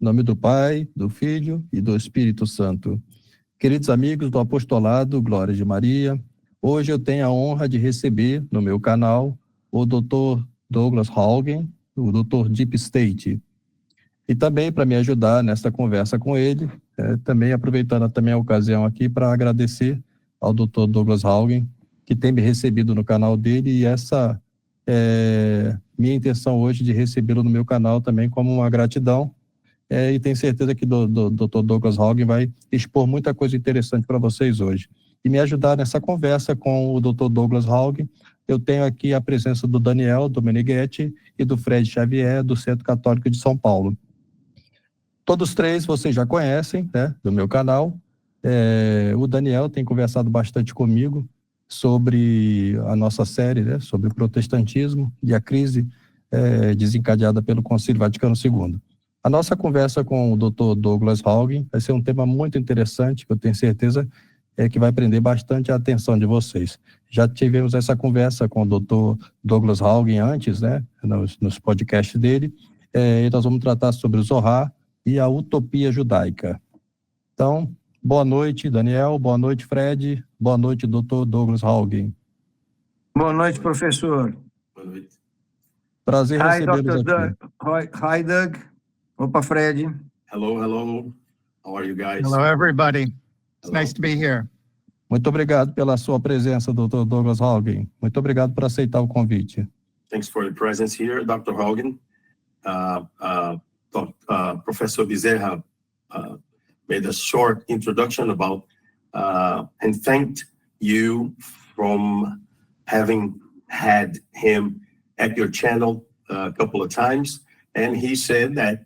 nome do Pai, do Filho e do Espírito Santo. Queridos amigos do Apostolado Glória de Maria, hoje eu tenho a honra de receber no meu canal o Dr. Douglas Haugen, o Dr. Deep State. E também para me ajudar nessa conversa com ele, também aproveitando também a ocasião aqui para agradecer ao Dr. Douglas Haugen, que tem me recebido no canal dele, e essa minha intenção hoje de recebê-lo no meu canal também como uma gratidão, e tenho certeza que o Dr. Douglas Haugen vai expor muita coisa interessante para vocês hoje. E me ajudar nessa conversa com o Dr. Douglas Haugen, eu tenho aqui a presença do Daniel Domeneghetti e do Fred Xavier, do Centro Católico de São Paulo. Todos três vocês já conhecem, né, do meu canal. O Daniel tem conversado bastante comigo sobre a nossa série, né, sobre o protestantismo e a crise desencadeada pelo Concílio Vaticano II. A nossa conversa com o Dr. Douglas Haugen vai ser um tema muito interessante, que eu tenho certeza que vai prender bastante a atenção de vocês. Já tivemos essa conversa com o Dr. Douglas Haugen antes, né, nos podcasts dele, e nós vamos tratar sobre o Zohar e a utopia judaica. Então, boa noite, Daniel, boa noite, Fred, boa noite, Dr. Douglas Haugen. Boa noite, professor. Boa noite. Prazer recebê-los aqui. Hi, Doug. Opa, Fred. Hello, hello. How are you guys? Hello, everybody. It's Hello. nice to be here. Muito obrigado pela sua presença, Dr. Douglas Haugen. Muito obrigado por aceitar o convite. Thanks for your presence here, Dr. Haugen. Professor Bezerra made a short introduction about and thanked you from having had him at your channel a couple of times. And he said that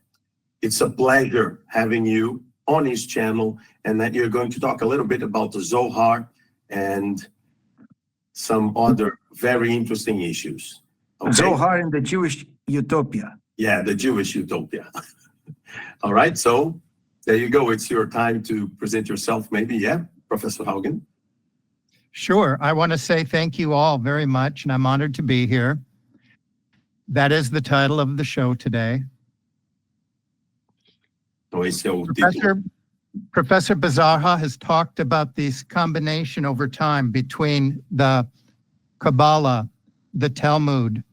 it's a pleasure having you on his channel and that you're going to talk a little bit about the Zohar and some other very interesting issues. Okay? Zohar and the Jewish Utopia. Yeah, the Jewish Utopia. All right, so there you go. It's your time to present yourself, maybe, yeah, Professor Haugen? Sure. I want to say thank you all very much, and I'm honored to be here. That is the title of the show today. Então, esse é o título. Professor Bezerra has talked about this combination over time between the Kabbalah, the Talmud,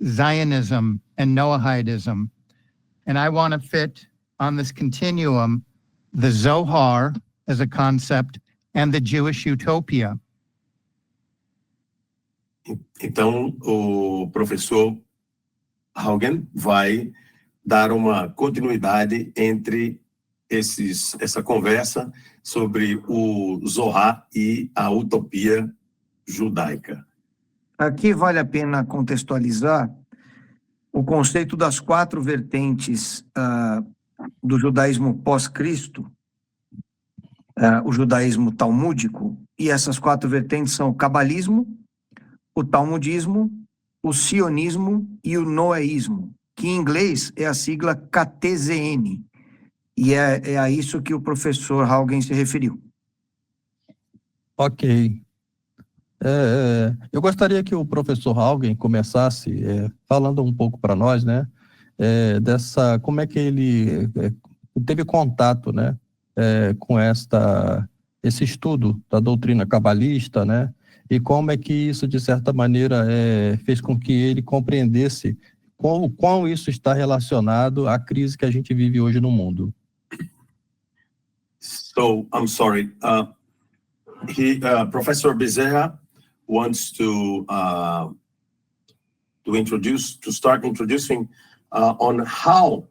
Zionism, and Noahidism. And I want to fit on this continuum the Zohar as a concept and the Jewish Utopia. Então, o professor Haugen vai dar uma continuidade entre essa conversa sobre o Zohar e a utopia judaica. Aqui vale a pena contextualizar o conceito das 4 vertentes do judaísmo pós-Cristo, o judaísmo talmúdico, e essas 4 vertentes são o cabalismo, o talmudismo, o sionismo e o noeísmo, que em inglês é a sigla KTZN, e é a isso que o professor Haugen se referiu. Ok. Eu gostaria que o professor Haugen começasse falando um pouco para nós, né, dessa, como é que ele teve contato, né, com esse estudo da doutrina cabalista, né, e como é que isso, de certa maneira, fez com que ele compreendesse quão isso está relacionado à crise que a gente vive hoje no mundo. So, I'm sorry. Professor Bezerra wants to start introducing on how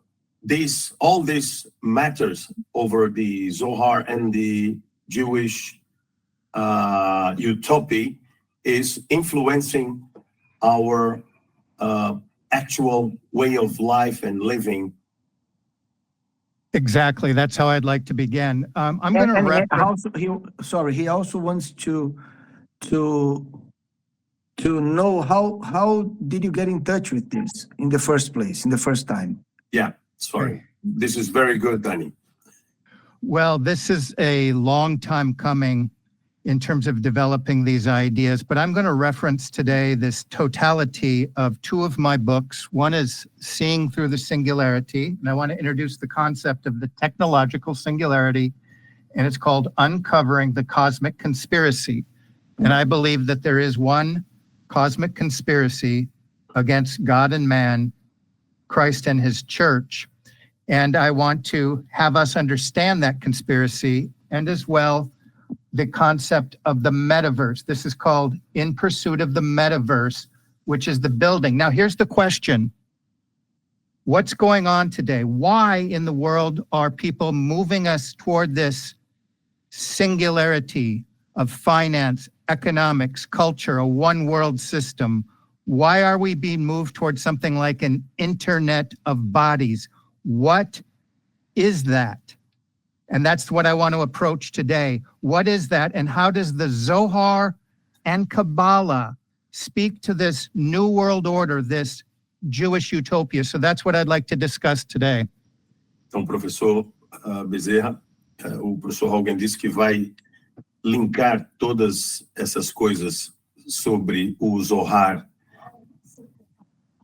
all this matters over the Zohar and the Jewish utopia is influencing our actual way of life and living. Exactly. That's how I'd like to begin. I'm going to reference... He also wants to know how did you get in touch with this in the first place, in the first time? Yeah, sorry. This is very good, Danny. Well, this is a long time coming. in terms of developing these ideas. But I'm going to reference today this totality of two of my books. One is Seeing Through the Singularity, and I want to introduce the concept of the technological singularity, and it's called Uncovering the Cosmic Conspiracy. And I believe that there is one cosmic conspiracy against God and man, Christ and his church. And I want to have us understand that conspiracy, and as well the concept of the metaverse. This is called In Pursuit of the Metaverse, which is the building. Now, here's the question. What's going on today? Why in the world are people moving us toward this singularity of finance, economics, culture, a one world system? Why are we being moved towards something like an internet of bodies? What is that? And that's what I want to approach today. What is that? And how does the Zohar and Kabbalah speak to this new world order, this Jewish utopia? So that's what I'd like to discuss today. Então, professor Bezerra, o professor Haugen disse que vai linkar todas essas coisas sobre o Zohar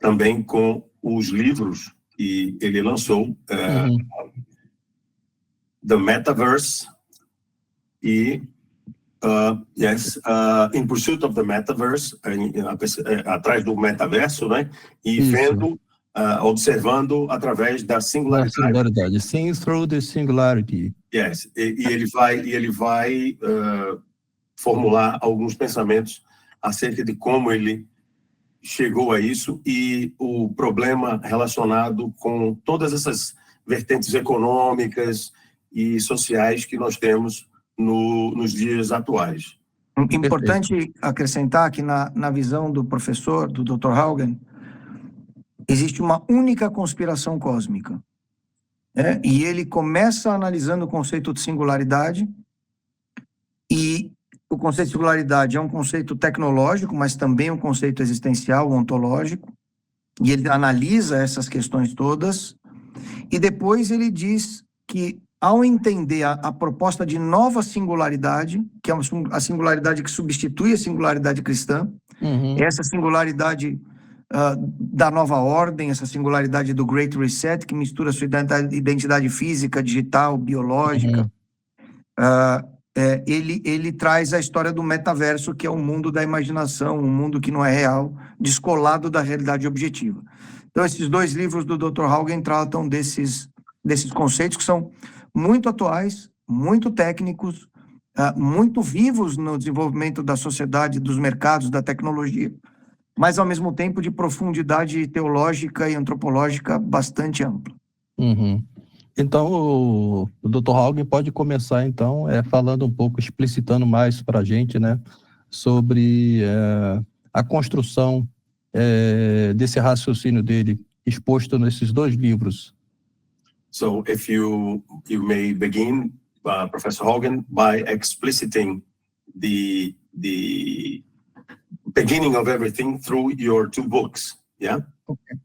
também com os livros que ele lançou, The Metaverse e In Pursuit of the Metaverse, atrás do metaverso, né? E Isso. vendo, observando através da singularidade. Singularidade. Seeing through the singularity. Yes. E ele vai formular alguns pensamentos acerca de como ele chegou a isso e o problema relacionado com todas essas vertentes econômicas e sociais que nós temos nos dias atuais. Importante acrescentar que na visão do professor, do Dr. Haugen, existe uma única conspiração cósmica. E ele começa analisando o conceito de singularidade, e o conceito de singularidade é um conceito tecnológico, mas também um conceito existencial, ontológico, e ele analisa essas questões todas, e depois ele diz que, ao entender a proposta de nova singularidade, que é a singularidade que substitui a singularidade cristã, essa singularidade da nova ordem, essa singularidade do Great Reset, que mistura a sua identidade física, digital, biológica, ele traz a história do metaverso, que é um mundo da imaginação, um mundo que não é real, descolado da realidade objetiva. Então, esses dois livros do Dr. Haugen tratam desses conceitos que são muito atuais, muito técnicos, muito vivos no desenvolvimento da sociedade, dos mercados, da tecnologia, mas, ao mesmo tempo, de profundidade teológica e antropológica bastante ampla. Então, o Dr. Haugen pode começar, então, falando um pouco, explicitando mais para a gente, né, sobre a construção desse raciocínio dele, exposto nesses dois livros. So, if you may begin, Professor Haugen, by expliciting the beginning of everything through your two books, yeah? Okay.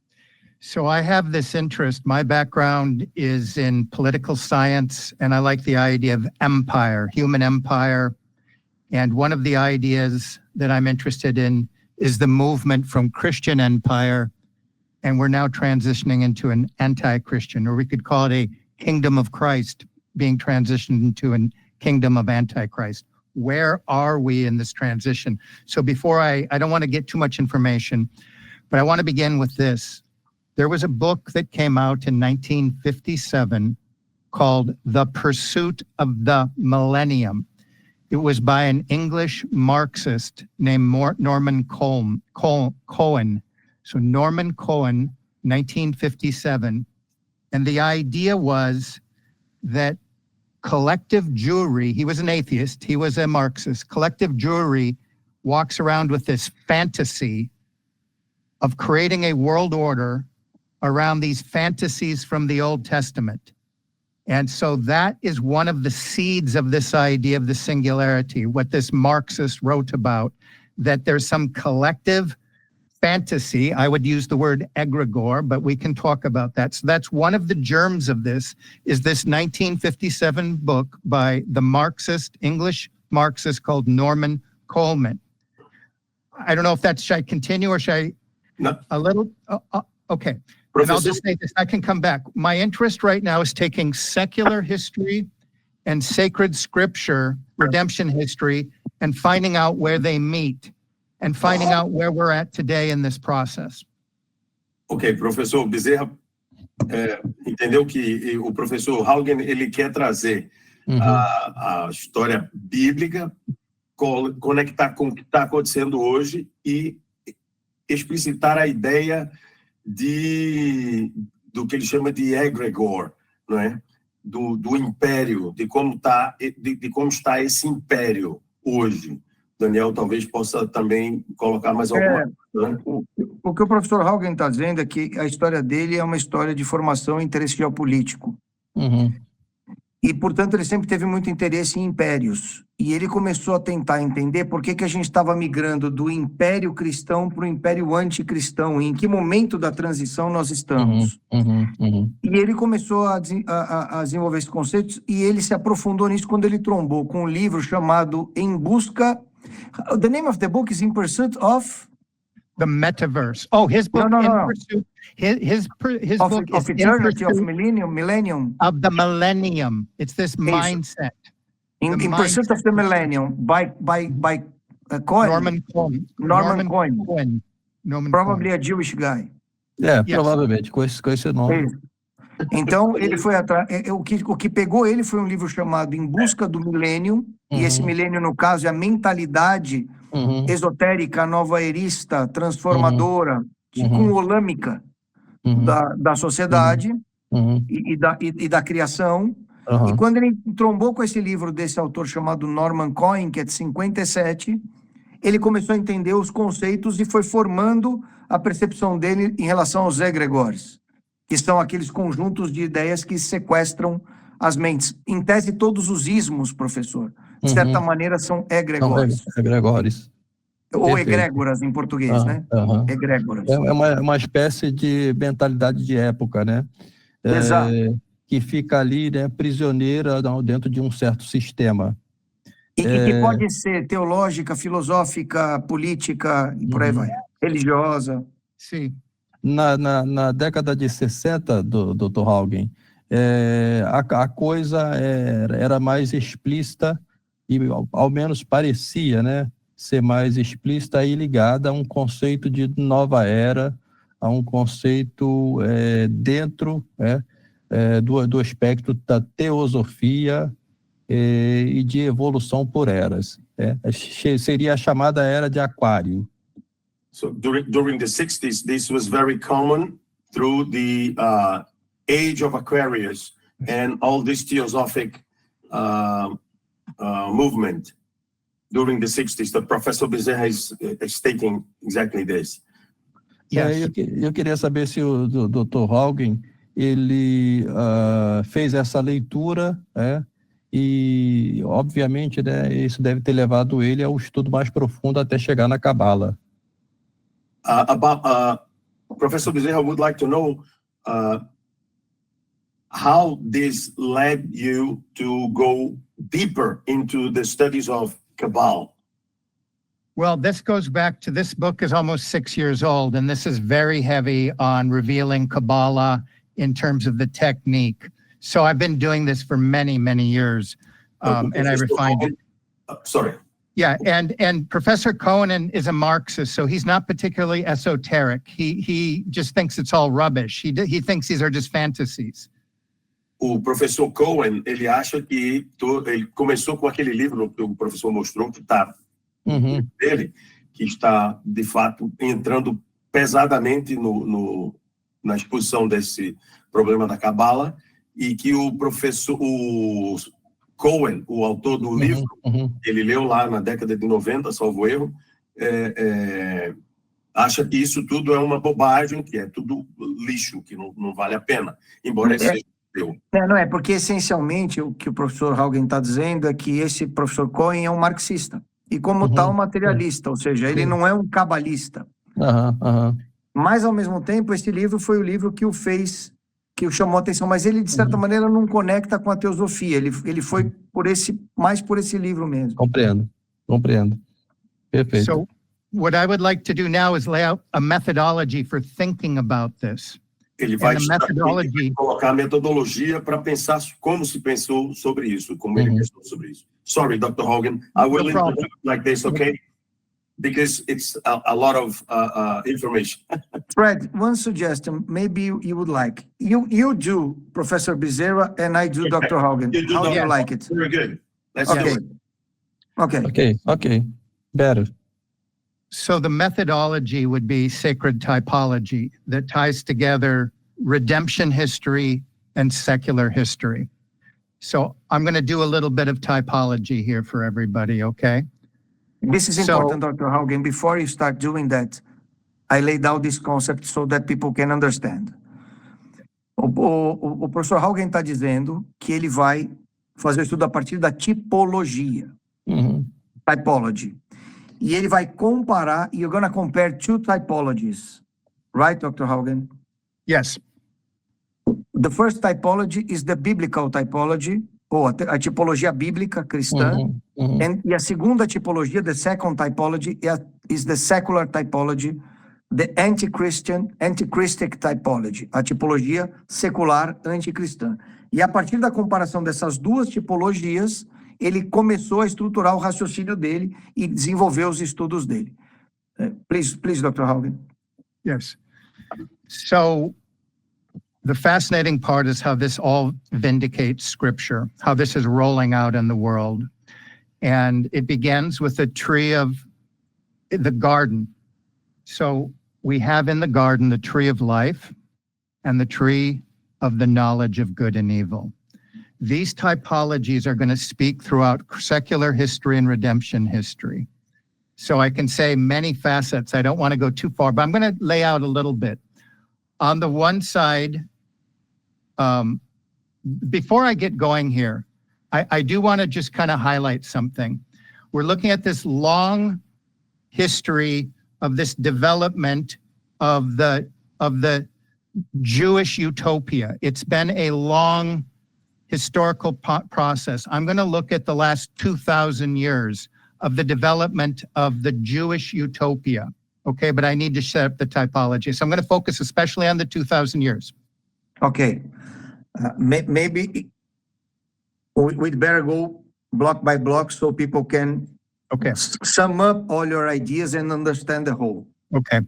So I have this interest. My background is in political science, and I like the idea of empire, human empire. And one of the ideas that I'm interested in is the movement from Christian empire, and we're now transitioning into an anti-Christian, or we could call it a kingdom of Christ being transitioned into a kingdom of Antichrist. Where are we in this transition? So before I don't want to get too much information, but I want to begin with this. There was a book that came out in 1957 called The Pursuit of the Millennium. It was by an English Marxist named Norman Cohen. So Norman Cohen, 1957. And the idea was that collective Jewry, he was an atheist, he was a Marxist, collective Jewry walks around with this fantasy of creating a world order around these fantasies from the Old Testament. And so that is one of the seeds of this idea of the singularity, what this Marxist wrote about, that there's some collective fantasy. I would use the word egregore, but we can talk about that. So that's one of the germs of this, is this 1957 book by the Marxist, English Marxist called Norman Coleman. I don't know if that, should I continue or should I? No. A little, okay. And I'll Professor, just say this, I can come back. My interest right now is taking secular history and sacred scripture, redemption history, and finding out where they meet and finding out where we're at today in this process. ok, professor Bezerra entendeu que o professor Haugen ele quer trazer a história bíblica, conectar com o que está acontecendo hoje e explicitar a ideia do que ele chama de egregor, não é? Do império, de como está esse império hoje. Daniel talvez possa também colocar mais alguma coisa. Né? O que o professor Haugen está dizendo é que a história dele é uma história de formação e interesse geopolítico. E, portanto, ele sempre teve muito interesse em impérios. E ele começou a tentar entender por que a gente estava migrando do império cristão para o império anticristão, e em que momento da transição nós estamos. E ele começou a desenvolver esses conceitos, e ele se aprofundou nisso quando ele trombou com um livro chamado Em Busca... The name of the book is In Pursuit of... The Metaverse. Oh, his book, No. In Pursuit, his book Of is In Eternity, of Pursuit Millennium. of the Millennium. It's this mindset. In The Pursuit of the Millennium, by Cohen. Norman Cohen. Norman Probably Cohen. a Jewish guy. Yes. Provavelmente, com esse nome. Isso. Então, ele foi atrás. O que pegou ele foi um livro chamado Em Busca do Milênio, e esse milênio, no caso, é a mentalidade esotérica, nova-erista, transformadora, cumulâmica da sociedade e da criação. E quando ele trombou com esse livro desse autor chamado Norman Cohen, que é de 57, ele começou a entender os conceitos e foi formando a percepção dele em relação aos egregores, que são aqueles conjuntos de ideias que sequestram as mentes. Em tese, todos os ismos, professor, de certa maneira, são egregores. São egregores. Ou Perfeito. egrégoras em português, né? Egrégoras. É uma espécie de mentalidade de época, né? Exato. Que fica ali, né, prisioneira dentro de um certo sistema. E que pode ser teológica, filosófica, política, e por aí vai. Religiosa. Sim. Na década de 60, do Dr. Haugen, a coisa era mais explícita e, ao menos, parecia, né, ser mais explícita e ligada a um conceito de nova era, a um conceito dentro do aspecto da teosofia e de evolução por eras. Seria a chamada era de Aquário. So during the 60s, this was very common through the age of Aquarius and all this theosophic movement during the 60s. The Professor Bezerra is stating exactly this. Yes. Eu queria saber se o Dr. Haugen ele fez essa leitura, e, obviamente, né, isso deve ter levado ele ao estudo mais profundo até chegar na Cabala. Professor Bezerra would like to know how this led you to go deeper into the studies of Kabbalah. Well, this goes back to, this book is almost 6 years old, and this is very heavy on revealing Kabbalah in terms of the technique. So I've been doing this for many, many years, and I refined it. Sorry. Yeah, and Professor Cohen is a Marxist, so he's not particularly esoteric. He just thinks it's all rubbish. He thinks these are just fantasies. O professor Cohen, ele acha que ele começou com aquele livro que o professor mostrou, que está dele, que está, de fato, entrando pesadamente na exposição desse problema da Cabala, e que o Cohen, o autor do livro, ele leu lá na década de 90, salvo erro, acha que isso tudo é uma bobagem, que é tudo lixo, que não vale a pena, embora seja eu. Não é, porque essencialmente o que o professor Haugen está dizendo é que esse professor Cohen é um marxista, e como tal materialista, ou seja, ele não é um cabalista. Mas, ao mesmo tempo, esse livro foi o livro que o fez que o chamou a atenção, mas ele, de certa maneira, não conecta com a teosofia. Ele foi mais por esse livro mesmo. Compreendo. Perfeito. So what I would like to do now is lay out a methodology for thinking about this. Ele vai And the methodology, colocar a metodologia para pensar como se pensou sobre isso, como ele pensou sobre isso. Sorry, Dr. Hogan, I will No problem. interrupt like this, okay? Because it's a lot of information. Fred, one suggestion, maybe you would like. You do Professor Bezerra, and I do Dr. Hogan. You do How do you Dr. like it? Very good. Let's do Okay. it. Ok. Better. so the methodology would be sacred typology that ties together redemption history and secular history. So I'm going to do a little bit of typology here for everybody, okay? This is So- important, Dr. Hogan. Before you start doing that, I laid out this concept so that people can understand. O professor Hogan está dizendo que ele vai fazer o estudo a partir da tipologia, typology. E ele vai comparar, you're going to compare two typologies, right, Dr. Hogan? Yes. The first typology is the biblical typology, ou a tipologia bíblica cristã. E a segunda tipologia, the second typology, is the secular typology, the antichristic typology, a tipologia secular anticristã. E a partir da comparação dessas duas tipologias, ele começou a estruturar o raciocínio dele e desenvolver os estudos dele. Please, Dr. Hogan. Yes. So the fascinating part is how this all vindicates scripture, how this is rolling out in the world. And it begins with the tree of the garden. So we have in the garden the tree of life and the tree of the knowledge of good and evil. These typologies are going to speak throughout secular history and redemption history. So I can say many facets. I don't want to go too far, but I'm going to lay out a little bit. On the one side, before I get going here, I do want to just kind of highlight something. We're looking at this long history of this development of the Jewish utopia. It's been a long historical process. I'm going to look at the last 2,000 years of the development of the Jewish utopia. Okay, but I need to set up the typology. So I'm going to focus especially on the 2,000 years. Okay. Maybe we'd better go block by block so people can Okay, sum up all your ideas and understand the whole. okay.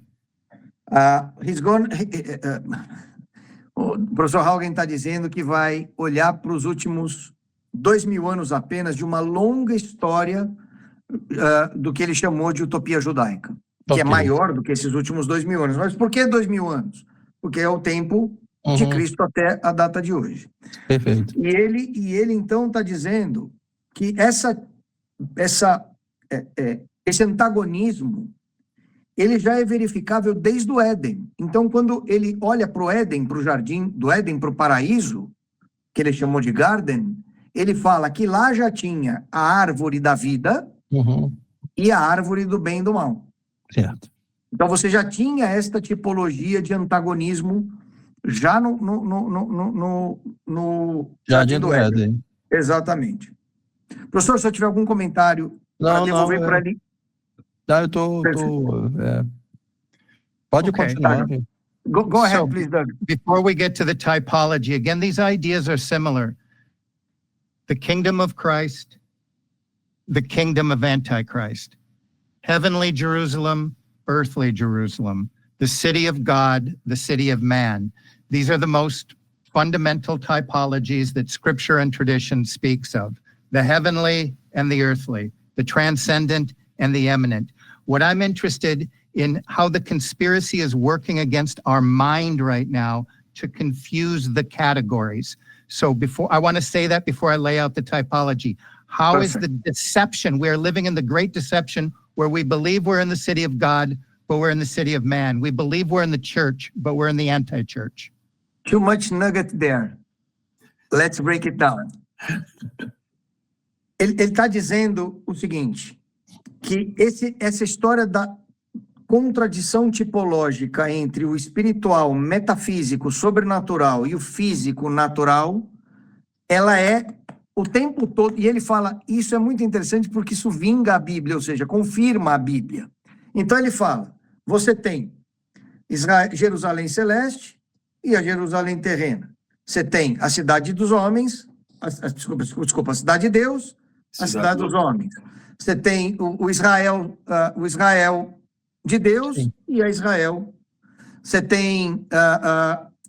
O professor Haugen está dizendo que vai olhar para os últimos 2.000 anos apenas de uma longa história do que ele chamou de utopia judaica, que é maior do que esses últimos 2.000 anos. Mas por que 2.000 anos? Porque é o tempo de Cristo até a data de hoje. Perfeito. E ele então está dizendo que esse antagonismo ele já é verificável desde o Éden. Então, quando ele olha para o Éden, para o jardim do Éden, para o paraíso, que ele chamou de Garden, ele fala que lá já tinha a árvore da vida e a árvore do bem e do mal. Certo. Então, você já tinha esta tipologia de antagonismo já no Jardim do Éden. Exatamente. Professor, se eu tiver algum comentário para devolver para ele... Não, eu tô pode Okay. continuar. Go ahead, So, please, Doug. Before we get to the typology, again, these ideas are similar. The kingdom of Christ, the kingdom of Antichrist, heavenly Jerusalem, earthly Jerusalem, the city of God, the city of man. These are the most fundamental typologies that scripture and tradition speaks of. The heavenly and the earthly, the transcendent and the eminent. What I'm interested in how the conspiracy is working against our mind right now to confuse the categories. So I want to say that before I lay out the typology. How is the deception? We are living in the great deception where we believe we're in the city of God, but we're in the city of man. We believe we're in the church, but we're in the anti-church. Too much nugget there. Let's break it down. Ele está dizendo o seguinte, que essa história contradição tipológica entre o espiritual, metafísico, sobrenatural e o físico, natural, ela é o tempo todo, e ele fala, isso é muito interessante porque isso vinga a Bíblia, ou seja, confirma a Bíblia. Então ele fala, você tem Jerusalém celeste e a Jerusalém terrena. Você tem a cidade dos homens, desculpa, a cidade de Deus, a cidade dos homens. Você tem o Israel de Deus Sim. e a Israel. Você tem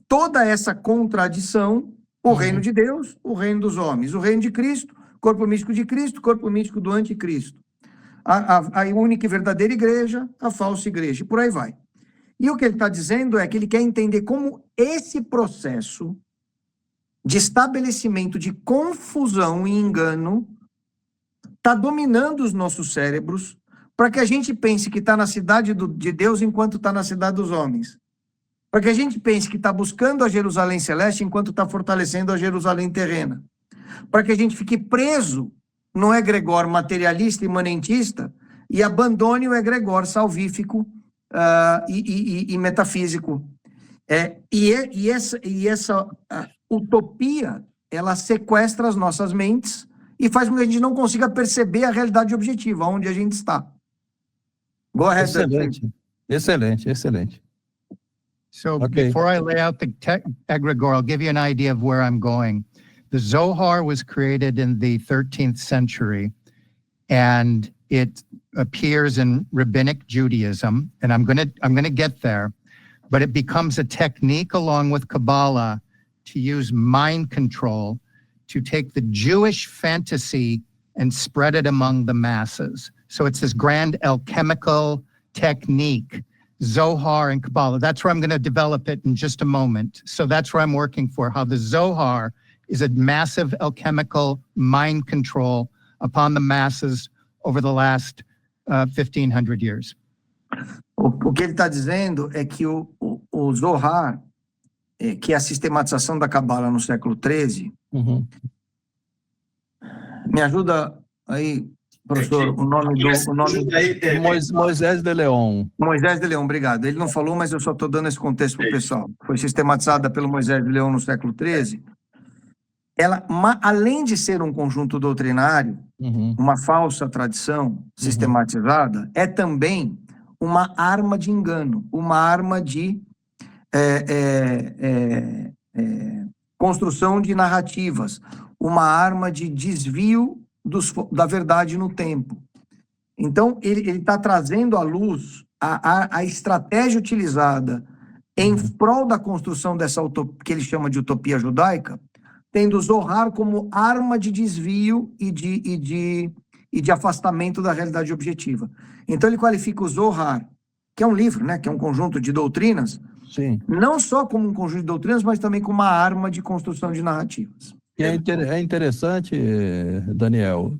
toda essa contradição, o reino de Deus, o reino dos homens, o reino de Cristo, corpo místico de Cristo, corpo místico do anticristo. A única e verdadeira igreja, a falsa igreja, e por aí vai. E o que ele está dizendo é que ele quer entender como esse processo de estabelecimento de confusão e engano está dominando os nossos cérebros para que a gente pense que está na cidade de Deus enquanto está na cidade dos homens. Para que a gente pense que está buscando a Jerusalém celeste enquanto está fortalecendo a Jerusalém terrena. Para que a gente fique preso no egregor materialista e imanentista e abandone o egregor salvífico e metafísico. Essa utopia, ela sequestra as nossas mentes e faz com que a gente não consiga perceber a realidade objetiva, onde a gente está. Go ahead. Excelente. So Okay. before I lay out the egregore, I'll give you an idea of where I'm going. The Zohar was created in the 13th century, and it appears in rabbinic Judaism, and I'm gonna get there, but it becomes a technique along with Kabbalah to use mind control to take the Jewish fantasy and spread it among the masses. So it's this grand alchemical technique, Zohar and Kabbalah. That's where I'm going to develop it in just a moment. So that's where I'm working for, how the Zohar is a massive alchemical mind control upon the masses over the last 1,500 years. O que ele está dizendo é que o Zohar, que é a sistematização da Cabala no século XIII, me ajuda aí, professor, o nome Moisés de León. Moisés de Leão, obrigado. Ele não falou, mas eu só estou dando esse contexto para o pessoal. Foi sistematizada pelo Moisés de Leão no século XIII. Ela, além de ser um conjunto doutrinário, uma falsa tradição sistematizada, é também uma arma de engano, uma arma de construção de narrativas, uma arma de desvio da verdade no tempo. Então, ele está trazendo à luz a estratégia utilizada em prol da construção dessa utopia, que ele chama de utopia judaica, tendo o Zohar como arma de desvio e de afastamento da realidade objetiva. Então, ele qualifica o Zohar, que é um livro, né, que é um conjunto de doutrinas, Sim. não só como um conjunto de doutrinas, mas também como uma arma de construção de narrativas. E é interessante, Daniel,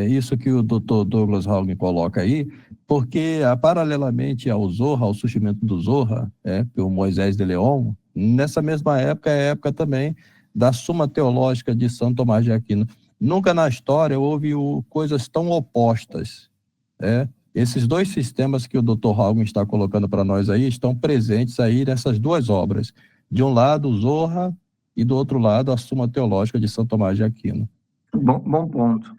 isso que o Dr. Douglas Haugen coloca aí, porque paralelamente ao Zohar, ao surgimento do Zohar, pelo Moisés de León, nessa mesma época é a época também da Suma Teológica de São Tomás de Aquino. Nunca na história houve coisas tão opostas. Esses dois sistemas que o Dr. Haugen está colocando para nós aí estão presentes aí nessas duas obras. De um lado, o Zohar, e do outro lado, a Suma Teológica de São Tomás de Aquino. Bom ponto.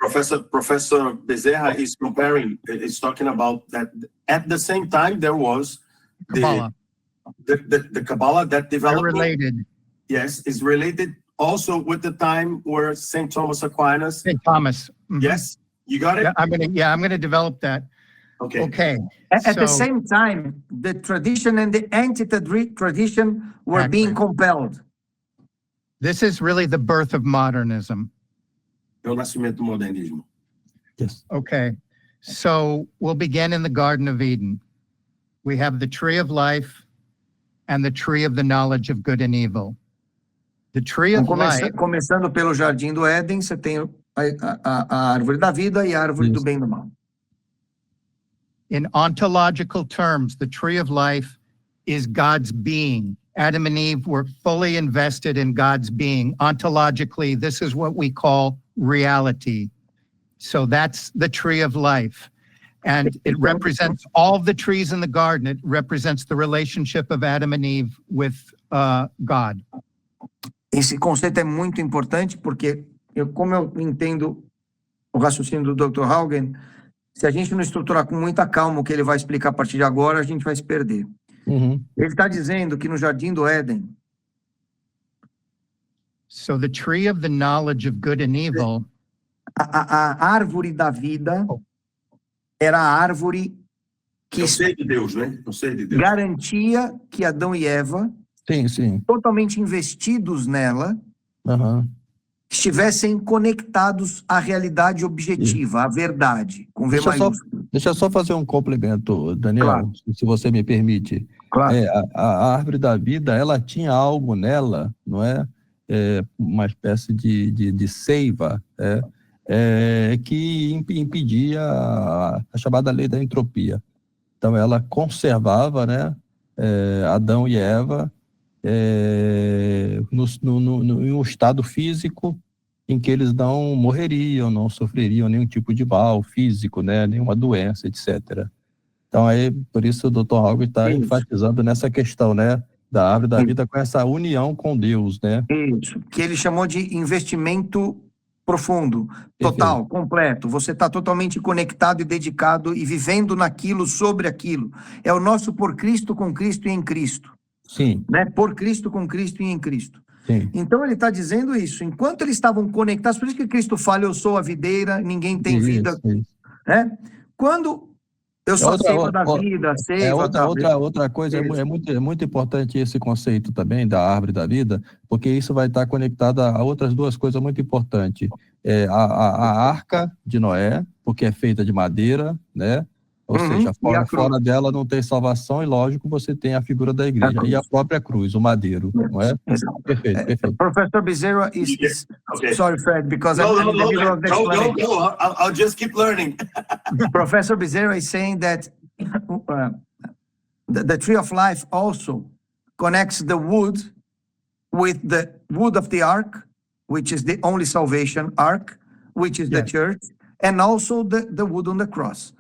Professor Bezerra is comparing, is talking about that at the same time there was Kabbalah. the Kabbalah that They're developed. related. Yes, is related also with the time where St. Thomas Aquinas. St. Thomas. Mhm. Yes, you got it? Yeah, I'm gonna develop that. Okay. At the So- same time, the tradition and the anti-tradition were Exactly. being compelled. This is really the birth of modernism. É o nascimento do modernismo. Yes. Okay. So we'll begin in the Garden of Eden. We have the tree of life and the tree of the knowledge of good and evil. The tree of life, Começando pelo Jardim do Éden, você tem a árvore da vida e a árvore do Isso. bem e do mal. in ontological terms, the tree of life is God's being. Adam and Eve were fully invested in God's being. Ontologically, this is what we call reality. So that's the tree of life. And it represents all the trees in the garden. It represents the relationship of Adam and Eve with God. Esse conceito é muito importante porque, como eu entendo o raciocínio do Dr. Haugen, se a gente não estruturar com muita calma o que ele vai explicar a partir de agora, a gente vai se perder. Uhum. Ele está dizendo que no Jardim do Éden, So the tree of the knowledge of good and evil a árvore da vida era a árvore que Eu sei de Deus, né? Eu sei de Deus. garantia que Adão e Eva, Sim. totalmente investidos nela, Aham. estivessem conectados à realidade objetiva, à verdade, com V maiúsculo. Deixa eu só fazer um complemento, Daniel, Claro. se você me permite. Claro. A árvore da vida, ela tinha algo nela, não é? Uma espécie de seiva, que impedia a chamada lei da entropia. Então, ela conservava, né, Adão e Eva em um estado físico em que eles não morreriam, não sofreriam nenhum tipo de mal físico, né, nenhuma doença, etc. Então, aí, por isso o Dr. Haugen está Isso. enfatizando nessa questão, né, da árvore da Isso. vida com essa união com Deus, né? Isso, que ele chamou de investimento profundo, total, completo. Você está totalmente conectado e dedicado e vivendo naquilo, sobre aquilo. É o nosso por Cristo, com Cristo e em Cristo. Sim, Né? Por Cristo, com Cristo e em Cristo. sim. Então ele está dizendo isso. Enquanto eles estavam conectados, por isso que Cristo fala, eu sou a videira, ninguém tem vida. Isso. Né? Quando eu sou a seiva da vida, a seiva da vida. Outra coisa, Isso. é muito importante esse conceito também da árvore da vida, porque isso vai estar conectado a outras duas coisas muito importantes. A arca de Noé, porque é feita de madeira, né? Ou seja, E a cruz. fora dela não tem salvação e, lógico, você tem a figura da igreja. E a própria cruz, o madeiro, não é? Exato. Perfeito. Professor Bezerra is Okay. sorry, Fred, because No, I'm in the middle of the explanation. go. I'll just keep learning. Professor Bezerra is saying that the tree of life also connects the wood with the wood of the ark, which is the only salvation ark, which is the Yes. church, and also the wood on the cross.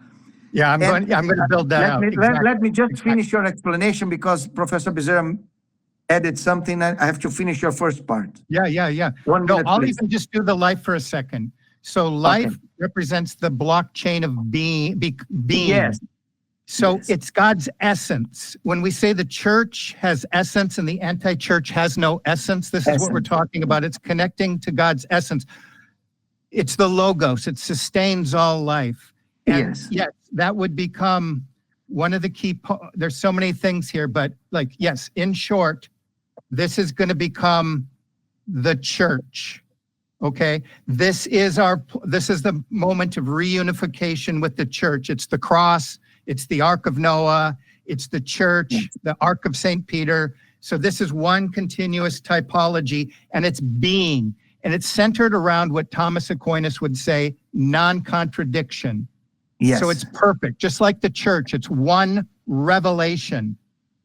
Yeah, I'm going to build that out. Let me just Exactly. finish your explanation because Professor Bezerra added something and I have to finish your first part. Yeah. 1 No, minute, I'll please. even just do the life for a second. So life represents the blockchain of being. Yes. So Yes. it's God's essence. When we say the church has essence and the anti-church has no essence, this is what we're Essence. talking about. It's connecting to God's essence. It's the logos. It sustains all life. And Yes. that would become one of the key. There's so many things here, but yes, in short, this is going to become the church. Okay. This is the moment of reunification with the church. It's the cross. It's the Ark of Noah. It's the church, the Ark of St. Peter. So this is one continuous typology, and it's being, and it's centered around what Thomas Aquinas would say, non-contradiction. Yes. So it's perfect. Just like the church, it's one revelation.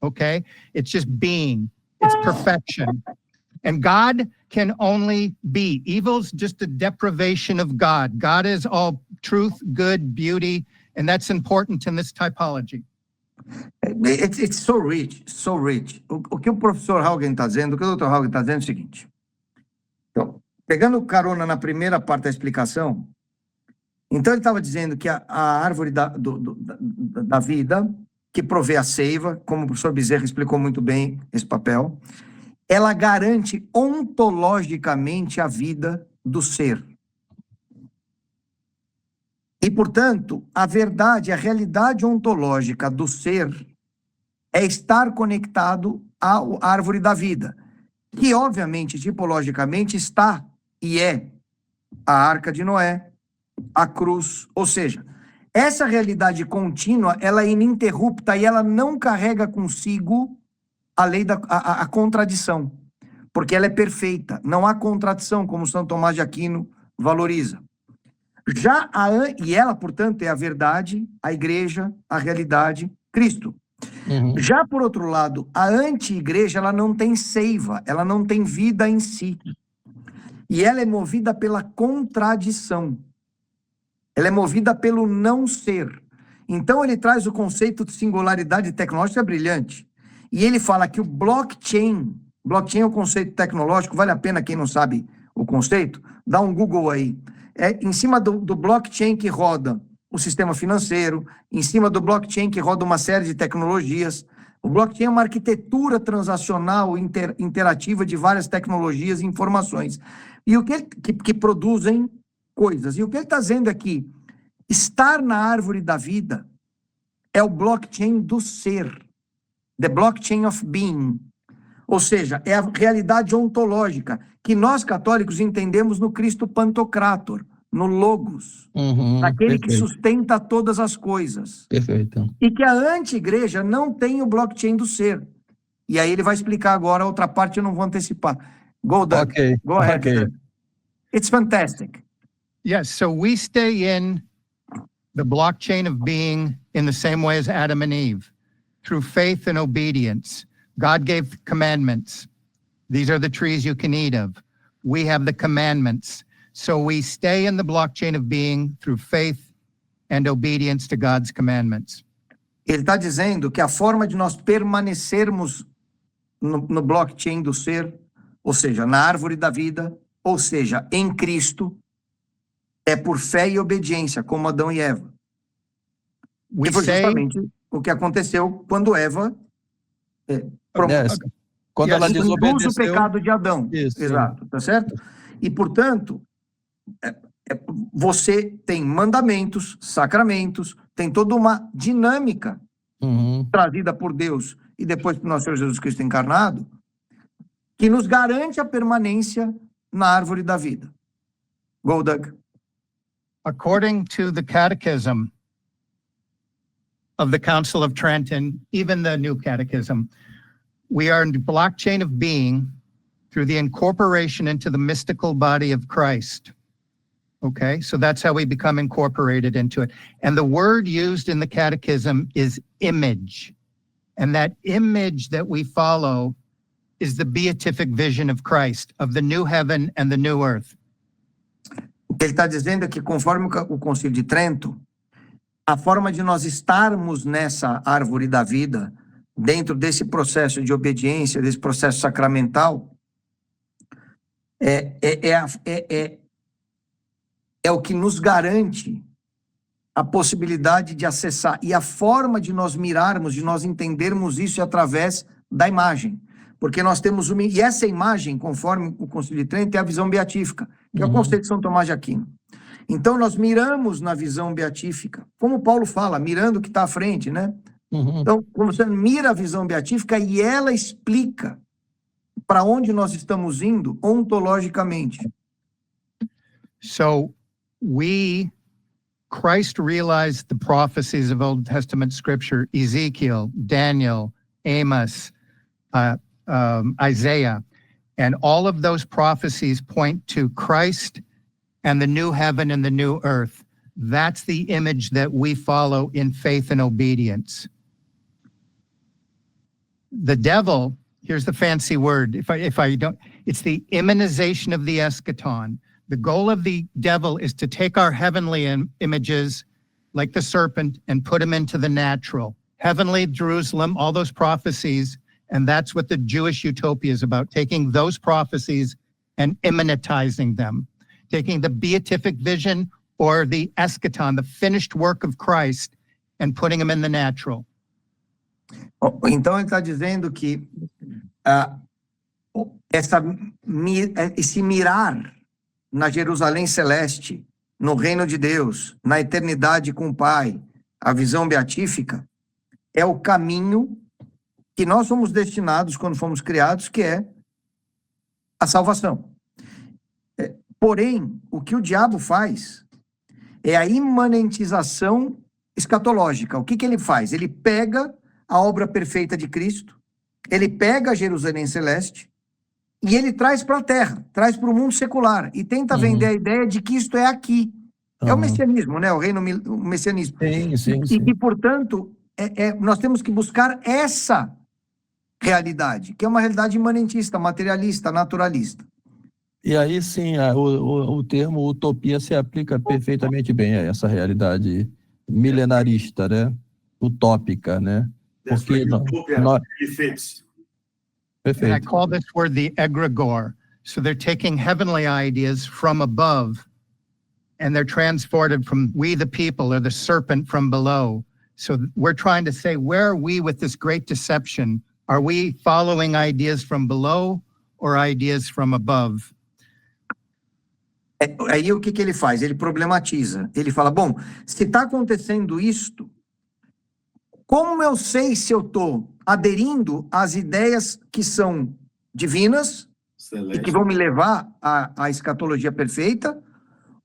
Okay. It's just being, it's perfection. And God can only be. Evil's just a deprivation of God. God is all truth, good, beauty, and that's important in this typology. It's so rich, so rich. O que o professor Haugen está dizendo, o que o Dr. Haugen está dizendo é o seguinte. Então, pegando carona na primeira parte da explicação, então ele estava dizendo que a árvore da vida, que provê a seiva, como o professor Bezerra explicou muito bem esse papel, ela garante ontologicamente a vida do ser. E, portanto, a verdade, a realidade ontológica do ser é estar conectado à árvore da vida, que, obviamente, tipologicamente, está e é a Arca de Noé, a cruz, ou seja, essa realidade contínua, ela é ininterrupta e ela não carrega consigo a lei a contradição, porque ela é perfeita, não há contradição, como São Tomás de Aquino valoriza. E ela, portanto, é a verdade, a igreja, a realidade, Cristo. Uhum. Já, por outro lado, a anti-igreja, ela não tem seiva, ela não tem vida em si. E ela é movida pela contradição. Ela é movida pelo não ser. Então ele traz o conceito de singularidade tecnológica brilhante. E ele fala que o blockchain é um conceito tecnológico, vale a pena quem não sabe o conceito, dá um Google aí. É em cima do blockchain que roda o sistema financeiro, em cima do blockchain que roda uma série de tecnologias. O blockchain é uma arquitetura transacional interativa de várias tecnologias e informações. E o que produzem coisas. E o que ele está dizendo aqui, estar na árvore da vida é o blockchain do ser. The blockchain of being. Ou seja, é a realidade ontológica que nós católicos entendemos no Cristo Pantocrator, no Logos, aquele que sustenta todas as coisas. Perfeito. E que a anti-igreja não tem o blockchain do ser. E aí ele vai explicar agora a outra parte, eu não vou antecipar. Go, Doug. Okay. Go ahead. Okay. Doug. It's fantastic. Yes, so we stay in the blockchain of being in the same way as Adam and Eve, through faith and obedience. God gave commandments. These are the trees you can eat of. We have the commandments. So we stay in the blockchain of being through faith and obedience to God's commandments. Ele está dizendo que a forma de nós permanecermos no blockchain do ser, ou seja, na árvore da vida, ou seja, em Cristo, é por fé e obediência, como Adão e Eva. We Que foi say, justamente o que aconteceu quando Eva Quando ela induz o desobedeceu, pecado de Adão. Isso, sim. Exato, tá certo? E, portanto, você tem mandamentos, sacramentos, tem toda uma dinâmica trazida por Deus e depois por nosso Senhor Jesus Cristo encarnado, que nos garante a permanência na árvore da vida. Go, Doug. according to the Catechism of the Council of Trent, and even the New Catechism, we are in the blockchain of being through the incorporation into the mystical body of Christ. Okay, so that's how we become incorporated into it. And the word used in the Catechism is image. And that image that we follow is the beatific vision of Christ, of the new heaven and the new earth. O que ele está dizendo é que, conforme o Concílio de Trento, a forma de nós estarmos nessa árvore da vida, dentro desse processo de obediência, desse processo sacramental, é o que nos garante a possibilidade de acessar. E a forma de nós mirarmos, de nós entendermos isso é através da imagem. Porque nós temos uma... E essa imagem, conforme o Concílio de Trento, é a visão beatífica, que é o conceito de São Tomás de Aquino. Então, nós miramos na visão beatífica, como Paulo fala, mirando o que está à frente, né? Então, quando você mira a visão beatífica, e ela explica para onde nós estamos indo ontologicamente. So Christ realized the prophecies of Old Testament scripture, Ezekiel, Daniel, Amos, Isaiah, and all of those prophecies point to Christ and the new heaven and the new earth. That's the image that we follow in faith and obedience. The devil, here's the fancy word, if I don't, it's the immanization of the eschaton. The goal of the devil is to take our heavenly images, like the serpent, and put them into the natural. Heavenly Jerusalem, all those prophecies, and that's what the Jewish utopia is about, taking those prophecies and immanentizing them, taking the beatific vision or the eschaton, the finished work of Christ, and putting them in the natural. Então, ele está dizendo que esse mirar na Jerusalém Celeste, no reino de Deus, na eternidade com o Pai, a visão beatífica, é o caminho que nós somos destinados quando fomos criados, que é a salvação. Porém, o que o diabo faz é a imanentização escatológica. O que ele faz? Ele pega a obra perfeita de Cristo, ele pega a Jerusalém Celeste e ele traz para a terra, traz para o mundo secular e tenta vender a ideia de que isto é aqui. É o messianismo, né? O messianismo. Sim. E, portanto, nós temos que buscar essa realidade, que é uma realidade imanentista, materialista, naturalista. E aí sim, o termo utopia se aplica perfeitamente bem a essa realidade milenarista, né? Utópica, né? That's Porque where utopia nós- really fits. And I Perfeito. call this word the egregore. So they're taking heavenly ideas from above and they're transported from we the people or the serpent from below. So we're trying to say, where are we with this great deception? Are we following ideas from below or ideas from above? Aí o que ele faz? Ele problematiza. Ele fala, bom, se está acontecendo isto, como eu sei se eu estou aderindo às ideias que são divinas e que Celeste. vão me levar à escatologia perfeita,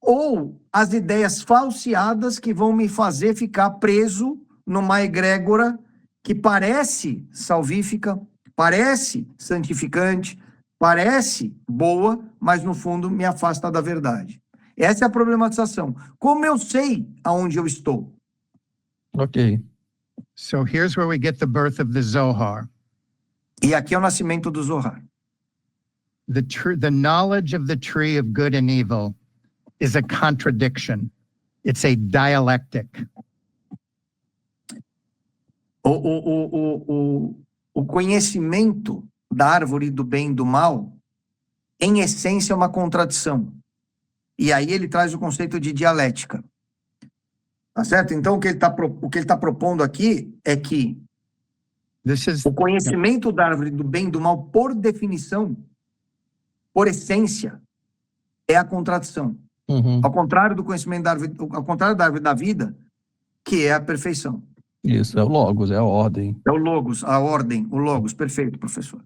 ou as ideias falseadas que vão me fazer ficar preso numa egrégora que parece salvífica, parece santificante, parece boa, mas no fundo me afasta da verdade. Essa é a problematização. Como eu sei aonde eu estou? Ok. So here's where we get the birth of the Zohar. E aqui é o nascimento do Zohar. The knowledge of the tree of good and evil is a contradiction. It's a dialectic. O conhecimento da árvore do bem e do mal, em essência, é uma contradição. E aí ele traz o conceito de dialética. Tá certo? Então, o que ele tá propondo aqui é que This is o conhecimento da árvore do bem e do mal, por definição, por essência, é a contradição. Uhum. Ao contrário do conhecimento da árvore, ao contrário da árvore da vida, que é a perfeição. Isso, é o Logos, é a ordem. É o logos, a ordem, o logos. Perfeito, professor.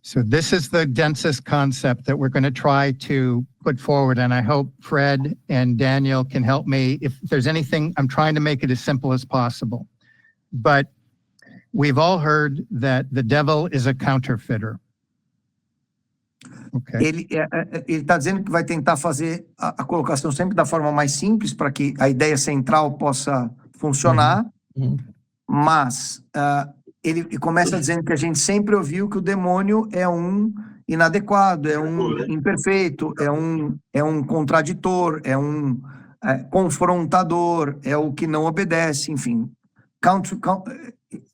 So this is the densest concept that we're going to try to put forward, and I hope Fred and Daniel can help me. If there's anything, I'm trying to make it as simple as possible. But we've all heard that the devil is a counterfeiter. Okay. Ele está dizendo que vai tentar fazer a colocação sempre da forma mais simples para que a ideia central possa funcionar, Uhum. mas ele começa dizendo que a gente sempre ouviu que o demônio é um inadequado, é um imperfeito, é um contraditor, é um confrontador, é o que não obedece, enfim.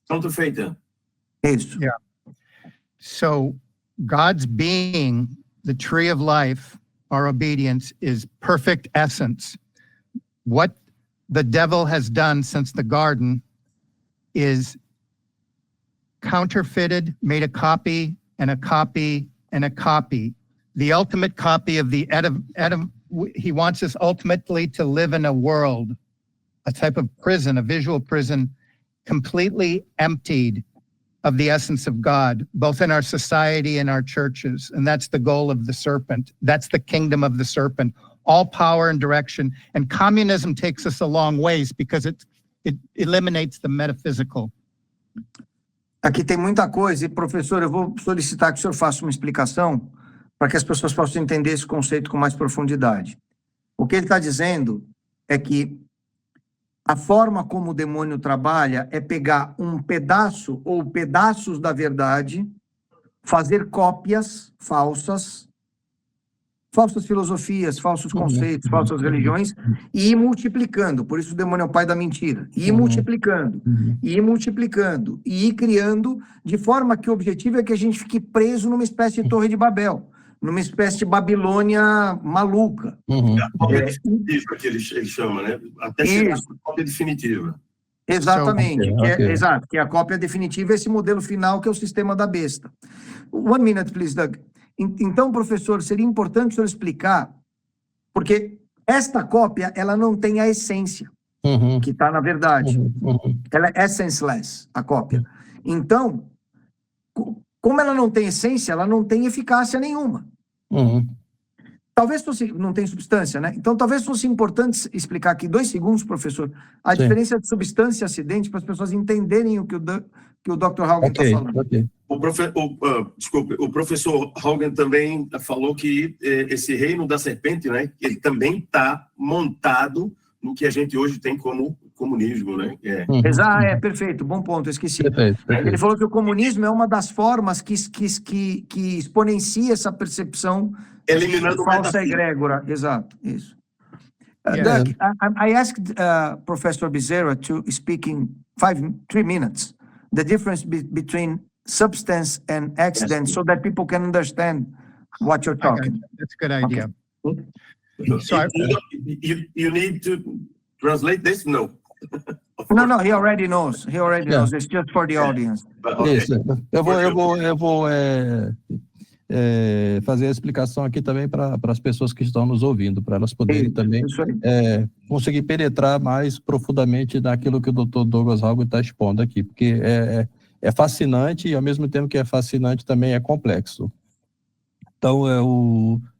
Counterfeiter. Isso. Yeah. So God's being, the tree of life, our obedience is perfect essence. What the devil has done since the garden is counterfeited, made a copy and a copy and a copy. The ultimate copy of the Adam, he wants us ultimately to live in a world, a type of prison, a visual prison, completely emptied of the essence of God, both in our society and our churches. And that's the goal of the serpent. That's the kingdom of the serpent. All power and direction. And communism takes us a long ways because it eliminates the metaphysical. Aqui tem muita coisa, e professor, eu vou solicitar que o senhor faça uma explicação para que as pessoas possam entender esse conceito com mais profundidade. O que ele está dizendo é que a forma como o demônio trabalha é pegar um pedaço ou pedaços da verdade, fazer cópias falsas filosofias, falsos conceitos, falsas religiões, e ir multiplicando. Por isso o demônio é o pai da mentira. E ir multiplicando, e ir multiplicando, e ir criando, de forma que o objetivo é que a gente fique preso numa espécie de Torre de Babel, numa espécie de Babilônia maluca. Uhum. A cópia definitiva que ele chama, né? Até chegar a cópia definitiva. Exatamente. Okay. Exato, que a cópia definitiva é esse modelo final que é o sistema da besta. 1 minute, please, Doug. Então, professor, seria importante o senhor explicar, porque esta cópia, ela não tem a essência, que está na verdade. Ela é essenceless, a cópia. Então, como ela não tem essência, ela não tem eficácia nenhuma. Talvez fosse, não tem substância, né? Então, talvez fosse importante explicar aqui, 2 segundos, professor, a diferença de substância e acidente, para as pessoas entenderem o que o Dr. Haugen está falando. Ok. O professor Haugen também falou que esse reino da serpente, né, ele também está montado no que a gente hoje tem como comunismo, né? Exato, perfeito, bom ponto, eu esqueci. Perfeito. Ele falou que o comunismo é uma das formas que exponencia essa percepção eliminando falsa egrégora. Exato, isso. Yeah. Doug, I asked Professor Bezerra to speak in 3 minutes, the difference between substance and accident, so that people can understand what you're I got talking. you. That's a good idea. So You need to translate this? No. Of No, course. no, he already knows. He already Yeah. knows. It's just for the audience. But, okay. Isso. Eu vou fazer a explicação aqui também para as pessoas que estão nos ouvindo, para elas poderem também Isso aí. conseguir penetrar mais profundamente naquilo que o Dr. Douglas Haugen está expondo aqui, porque é fascinante e, ao mesmo tempo que é fascinante, também é complexo. Então,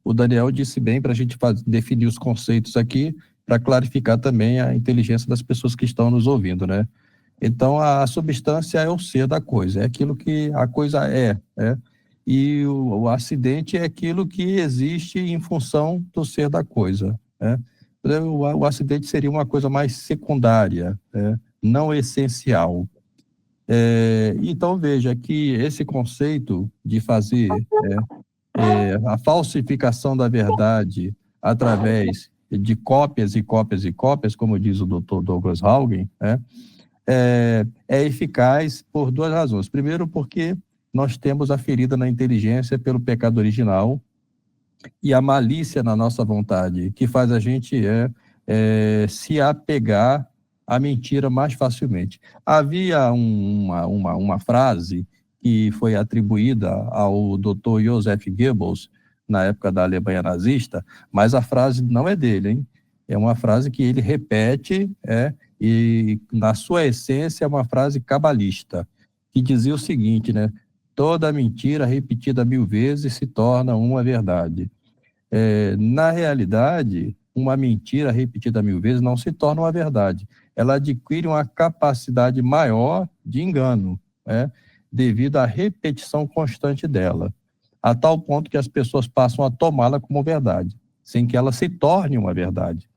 o Daniel disse bem para a gente definir os conceitos aqui, para clarificar também a inteligência das pessoas que estão nos ouvindo, né? Então, a substância é o ser da coisa, é aquilo que a coisa né? E o acidente é aquilo que existe em função do ser da coisa, né? O acidente seria uma coisa mais secundária, né? Não essencial. Então, veja que esse conceito de fazer a falsificação da verdade através de cópias e cópias e cópias, como diz o Dr. Douglas Haugen, né? É eficaz por 2 razões. Primeiro, porque nós temos a ferida na inteligência pelo pecado original e a malícia na nossa vontade, que faz a gente se apegar à mentira mais facilmente. Havia uma frase que foi atribuída ao Dr. Joseph Goebbels, na época da Alemanha nazista, mas a frase não é dele, hein? É uma frase que ele repete, e na sua essência é uma frase cabalista, que dizia o seguinte, né? Toda mentira repetida 1000 vezes se torna uma verdade. Na realidade, uma mentira repetida 1000 vezes não se torna uma verdade. Ela adquire uma capacidade maior de engano, devido à repetição constante dela, a tal ponto que as pessoas passam a tomá-la como verdade, sem que ela se torne uma verdade.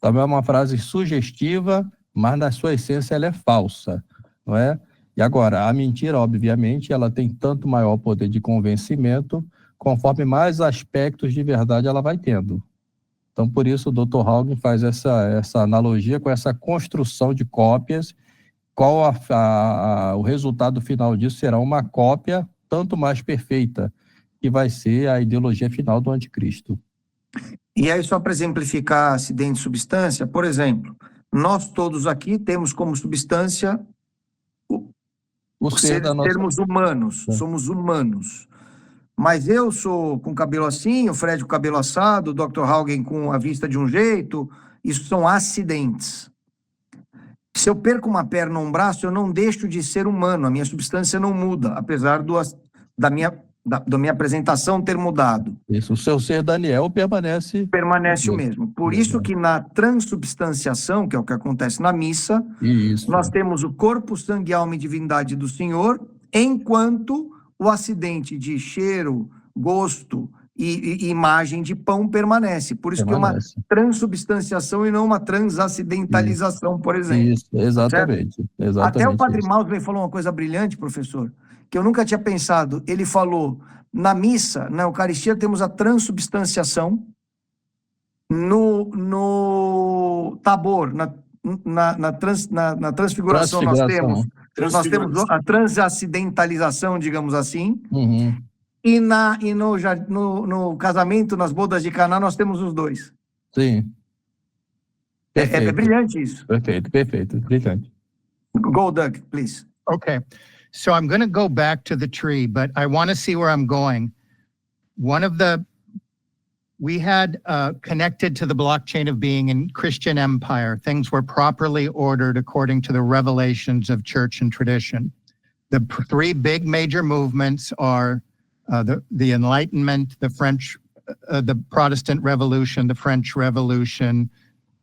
Também é uma frase sugestiva, mas na sua essência ela é falsa, não é? E agora, a mentira, obviamente, ela tem tanto maior poder de convencimento, conforme mais aspectos de verdade ela vai tendo. Então, por isso, o Dr. Haugen faz essa analogia com essa construção de cópias, qual o resultado final disso será uma cópia tanto mais perfeita, que vai ser a ideologia final do anticristo. E aí, só para exemplificar acidente de substância, por exemplo, nós todos aqui temos como substância O ser da nossa... sermos humanos, somos humanos. Mas eu sou com cabelo assim, o Fred com cabelo assado, o Dr. Haugen com a vista de um jeito, isso são acidentes. Se eu perco uma perna ou um braço, eu não deixo de ser humano, a minha substância não muda, apesar da minha apresentação ter mudado. Isso, o seu ser Daniel permanece o mesmo. Por isso que na transubstanciação, que é o que acontece na missa, nós temos o corpo, sangue, alma e divindade do Senhor, enquanto o acidente de cheiro, gosto e imagem de pão permanece. Por isso que é uma transubstanciação e não uma transacidentalização, por exemplo. Isso, exatamente. Até o Padre Mausley falou uma coisa brilhante, professor, que eu nunca tinha pensado. Ele falou, na missa, na Eucaristia, temos a transubstanciação, no tabor, na transfiguração, nós temos a transacidentalização, digamos assim, e no casamento, nas bodas de Caná, nós temos os dois. Sim. É brilhante isso. Perfeito, brilhante. Go, Doug, please. Okay. So I'm going to go back to the tree, but I want to see where I'm going. We had connected to the blockchain of being in Christian empire. Things were properly ordered according to the revelations of church and tradition. The 3 big major movements are the Enlightenment, the Protestant Revolution, the French Revolution,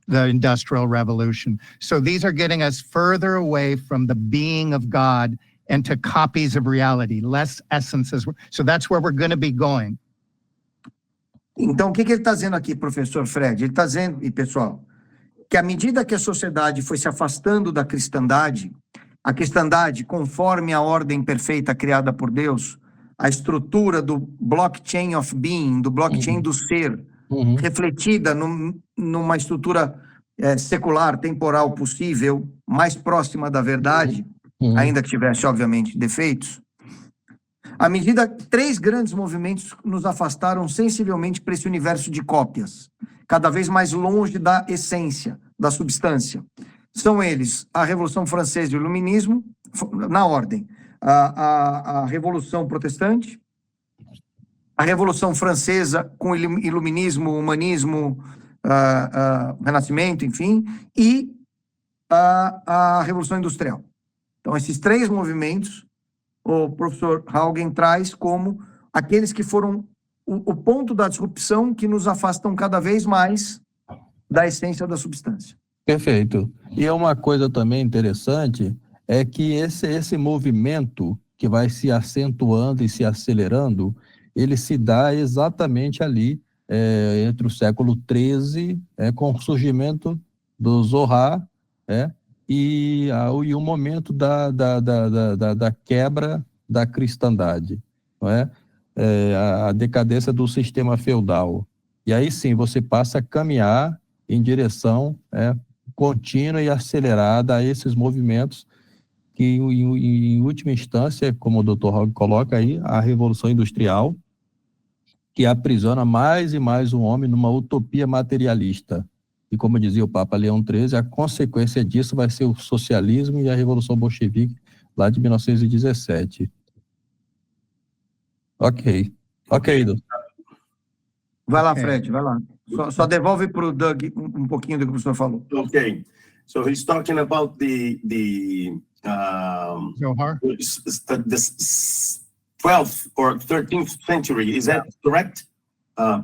the Industrial Revolution. So these are getting us further away from the being of God and to copies of reality, less essences. So that's where we're going to be going. Então, o que ele está dizendo aqui, professor Fred? Ele está dizendo, e pessoal, que à medida que a sociedade foi se afastando da cristandade, a cristandade, conforme a ordem perfeita criada por Deus, a estrutura do blockchain of being, do blockchain do ser, Uhum. refletida numa estrutura secular, temporal possível, mais próxima da verdade, Uhum. ainda que tivesse, obviamente, defeitos, à medida que 3 grandes movimentos nos afastaram sensivelmente para esse universo de cópias, cada vez mais longe da essência, da substância. São eles a Revolução Francesa e o Iluminismo, na ordem, a Revolução Protestante, a Revolução Francesa com Iluminismo, Humanismo, Renascimento, enfim, e a Revolução Industrial. Então, esses 3 movimentos, o professor Haugen traz como aqueles que foram o ponto da disrupção que nos afastam cada vez mais da essência da substância. Perfeito. E é uma coisa também interessante, é que esse movimento que vai se acentuando e se acelerando, ele se dá exatamente ali, entre o século XIII, com o surgimento do Zohar, e o momento da quebra da cristandade, não é? A decadência do sistema feudal. E aí sim, você passa a caminhar em direção contínua e acelerada a esses movimentos que, em última instância, como o Dr. Haugen coloca aí, a Revolução Industrial, que aprisiona mais e mais o homem numa utopia materialista. E como dizia o Papa Leão XIII, a consequência disso vai ser o socialismo e a Revolução Bolchevique lá de 1917. Ok, doutor. Vai lá, Ok. Fred, vai lá. Só devolve para o Doug um pouquinho do que o professor falou. Okay, so he's talking about the Zohar? 12th or 13th century. Is that correct?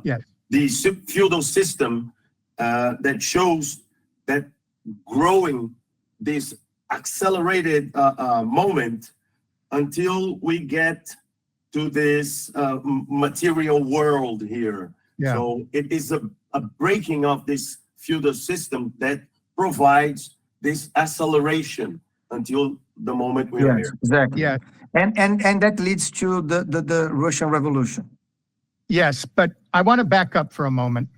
Yes. The feudal system that shows that growing this accelerated moment until we get to this material world here. Yeah. So it is a breaking of this feudal system that provides this acceleration until the moment we are Yes, here. exactly. Yeah. And that leads to the Russian Revolution. Yes, but I want to back up for a moment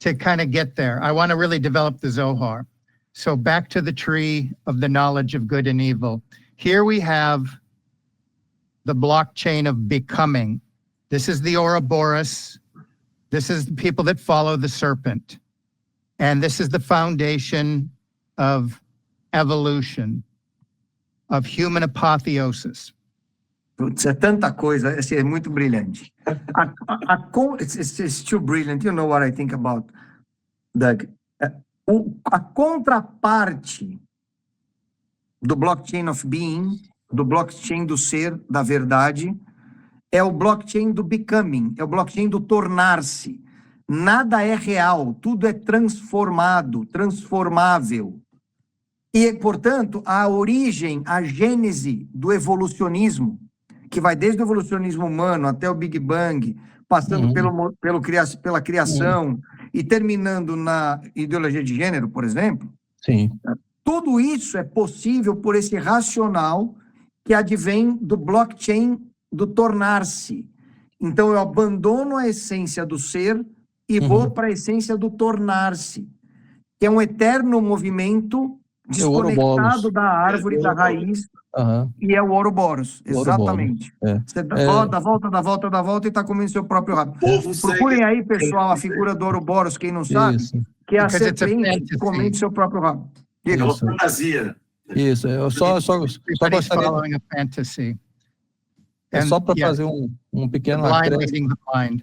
to kind of get there. I want to really develop the Zohar. So back to the tree of the knowledge of good and evil. Here we have the blockchain of becoming. This is the Ouroboros. This is the people that follow the serpent. And this is the foundation of evolution, of human apotheosis. Putz, é tanta coisa, é muito brilhante. It's too brilliant. You know what I think about, Doug? A contraparte do blockchain of being, do blockchain do ser, da verdade, é o blockchain do becoming, é o blockchain do tornar-se. Nada é real, tudo é transformado, transformável. E, portanto, a origem, a gênese do evolucionismo, que vai desde o evolucionismo humano até o Big Bang, passando pela criação e terminando na ideologia de gênero, por exemplo. Sim. Tudo isso é possível por esse racional que advém do blockchain do tornar-se. Então, eu abandono a essência do ser e vou para a essência do tornar-se, que é um eterno movimento desconectado da árvore, da raiz, e é o Ouroboros, exatamente. Você volta e está comendo seu próprio rabo. Procurem aí, pessoal, a figura do Ouroboros, quem não sabe, que é a serpente que comendo seu próprio rabo. É uma fantasia. Isso, eu só Everybody's gostaria... following a fantasy. É só para Yeah. fazer um pequeno Blind acréscimo. leading the blind.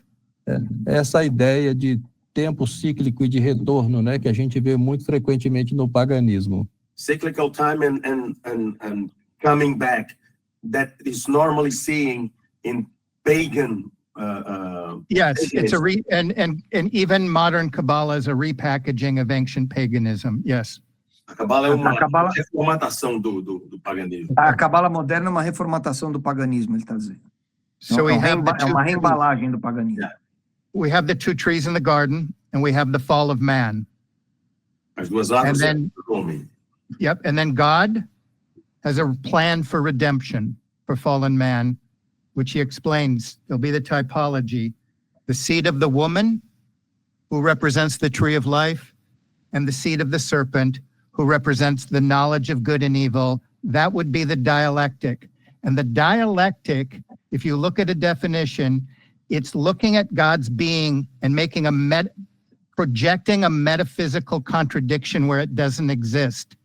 Essa ideia de tempo cíclico e de retorno, né, que a gente vê muito frequentemente no paganismo. Cyclical time and coming back that is normally seen in pagan. Yes, it's and even modern Kabbalah is a repackaging of ancient paganism. Yes. A Cabala é uma reformatação do paganismo. A Cabala moderna é uma reformatação do paganismo, ele está dizendo. So we have É uma reembalagem do paganismo. we have the 2 trees in the garden, and we have the fall of man. As duas árvores And then- do homem. Yep, and then God has a plan for redemption for fallen man, which he explains. There'll be the typology. The the seed of the woman, who represents the tree of life, and the seed of the serpent, who represents the knowledge of good and evil. That would be the dialectic. And the dialectic, if you look at a definition, it's looking at God's being and making projecting a metaphysical contradiction where it doesn't exist.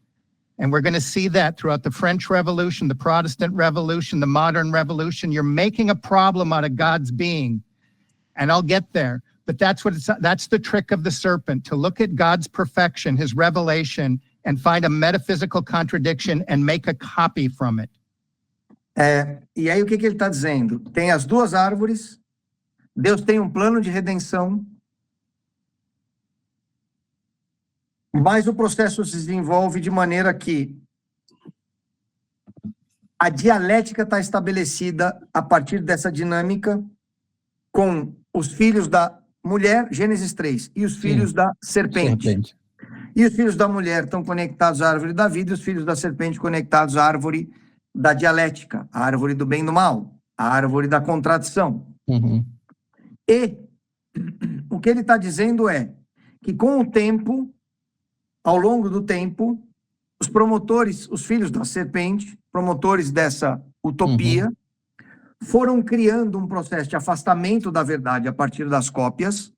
And we're going to see that throughout the French Revolution, the Protestant Revolution, the modern revolution. You're making a problem out of God's being. And I'll get there. But that's the trick of the serpent, to look at God's perfection, his revelation, and find a metaphysical contradiction and make a copy from it. E aí o que ele está dizendo? Tem as duas árvores, Deus tem um plano de redenção, mas o processo se desenvolve de maneira que a dialética está estabelecida a partir dessa dinâmica com os filhos da mulher, Gênesis 3, e os filhos da serpente. E os filhos da mulher estão conectados à árvore da vida, e os filhos da serpente conectados à árvore da dialética, a árvore do bem e do mal, a árvore da contradição. E o que ele está dizendo é que com o tempo, ao longo do tempo, os promotores, os filhos da serpente, promotores dessa utopia, foram criando um processo de afastamento da verdade a partir das cópias,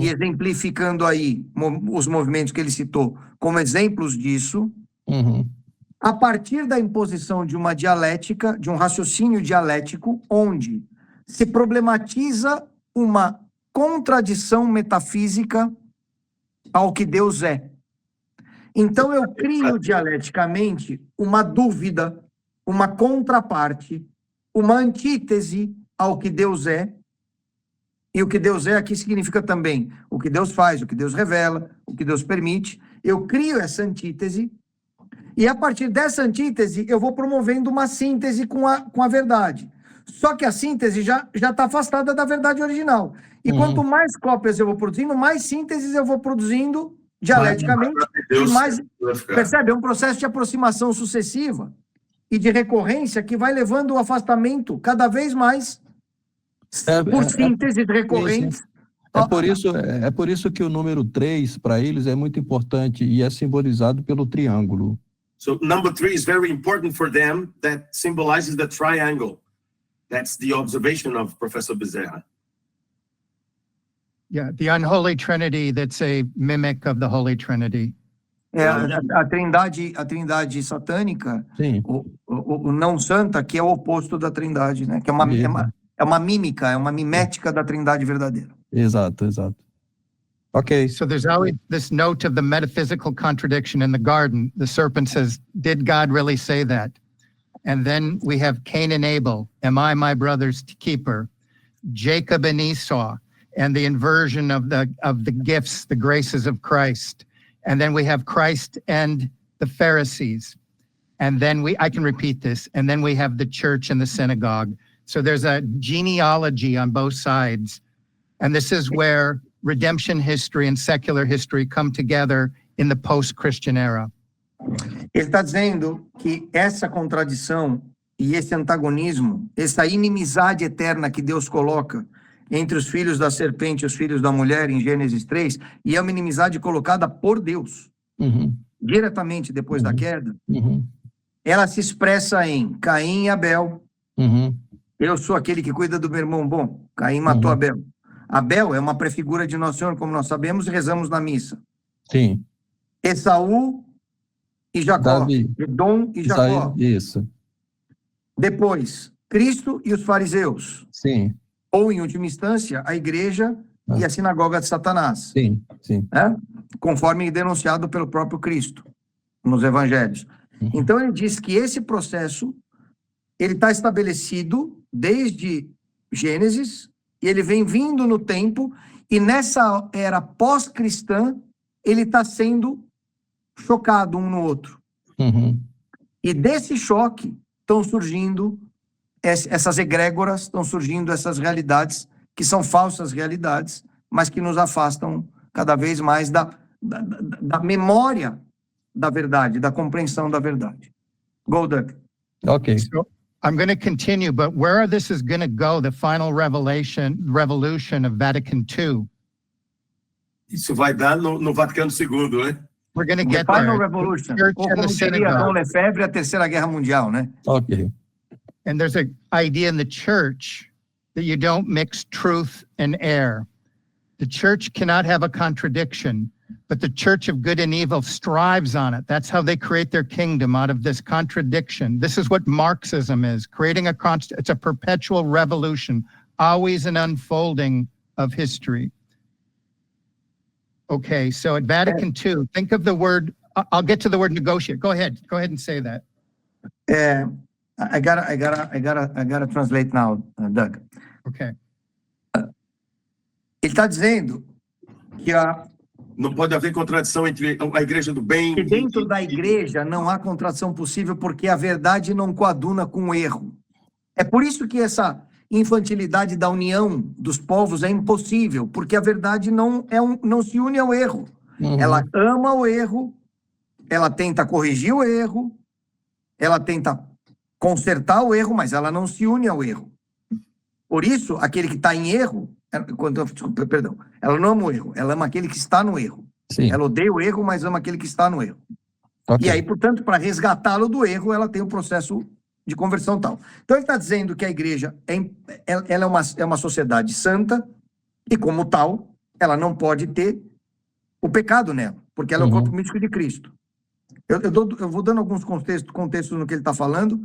e exemplificando aí os movimentos que ele citou como exemplos disso, a partir da imposição de uma dialética, de um raciocínio dialético, onde se problematiza uma contradição metafísica ao que Deus é. Então eu crio dialeticamente uma dúvida, uma contraparte, uma antítese ao que Deus é. E o que Deus é aqui significa também o que Deus faz, o que Deus revela, o que Deus permite. Eu crio essa antítese, e a partir dessa antítese eu vou promovendo uma síntese com a verdade. Só que a síntese já está afastada da verdade original. E quanto mais cópias eu vou produzindo, mais sínteses eu vou produzindo dialeticamente. E mais, percebe? É um processo de aproximação sucessiva e de recorrência que vai levando o afastamento cada vez mais por sínteses recorrentes. É por isso que o número 3 para eles é muito importante e é simbolizado pelo triângulo. So number 3 is very important for them. That symbolizes the triangle. That's the observation of Professor Bezerra. Yeah, the unholy trinity that's a mimic of the Holy Trinity. A trindade satânica, o não santa, que é o oposto da trindade, né? Que é uma mímica, é uma mimética da trindade verdadeira. Exato. Okay. So there's always this note of the metaphysical contradiction in the garden. The serpent says, did God really say that? And then we have Cain and Abel. Am I my brother's keeper? Jacob and Esau, and the inversion of the gifts, the graces of Christ. And then we have Christ and the Pharisees. And then I can repeat this. And then we have the church and the synagogue. So there's a genealogy on both sides. And this is where redemption history and secular history come together in the post-Christian era. Ele está dizendo que essa contradição e esse antagonismo, essa inimizade eterna que Deus coloca entre os filhos da serpente e os filhos da mulher em Gênesis 3, e é uma inimizade colocada por Deus, diretamente depois da queda, ela se expressa em Caim e Abel. Eu sou aquele que cuida do meu irmão bom. Caim matou Abel. Abel é uma prefigura de Nosso Senhor, como nós sabemos e rezamos na missa. Sim. Esaú e Jacó. Davi. Edom e Jacó. Isso. Depois, Cristo e os fariseus. Sim. Ou, em última instância, a igreja e a sinagoga de Satanás. Sim. Conforme denunciado pelo próprio Cristo nos evangelhos. Então, ele diz que esse processo ele está estabelecido desde Gênesis, e ele vem vindo no tempo, e nessa era pós-cristã, ele está sendo chocado um no outro. E desse choque estão surgindo essas egrégoras, estão surgindo essas realidades, que são falsas realidades, mas que nos afastam cada vez mais da memória da verdade, da compreensão da verdade. Go, Doug. Okay. So I'm going to continue, but where this is going to go, the final revolution of Vatican II, Isso vai dar no Vaticano II, né? we're going to The get Final there. Revolution. Church Ou and como the diria synagogue. Dom Lefebvre, a Terceira Guerra Mundial, né? Ok. And there's an idea in the church that you don't mix truth and error. The church cannot have a contradiction, but the church of good and evil strives on it. That's how they create their kingdom, out of this contradiction. This is what Marxism is, creating it's a perpetual revolution, always an unfolding of history. Okay, so at Vatican II, think of the word, I'll get to the word negotiate. Go ahead and say that. I gotta translate now, Doug. Okay. Ele está dizendo que, Não pode haver contradição entre a igreja do bem que dentro da igreja não há contradição possível porque a verdade não coaduna com o erro. É por isso que essa infantilidade da união dos povos é impossível, porque a verdade não se une ao erro. Uhum. Ela ama o erro, ela tenta corrigir o erro, ela tenta consertar o erro, mas ela não se une ao erro. Por isso, aquele que está em erro, ela não ama o erro, ela ama aquele que está no erro. Sim. Ela odeia o erro, mas ama aquele que está no erro. Ok. E aí, portanto, para resgatá-lo do erro, ela tem o processo de conversão tal. Então, ele está dizendo que a igreja ela é uma sociedade santa e, como tal, ela não pode ter o pecado nela, porque ela é o corpo místico de Cristo. Eu vou dando alguns contextos no que ele está falando,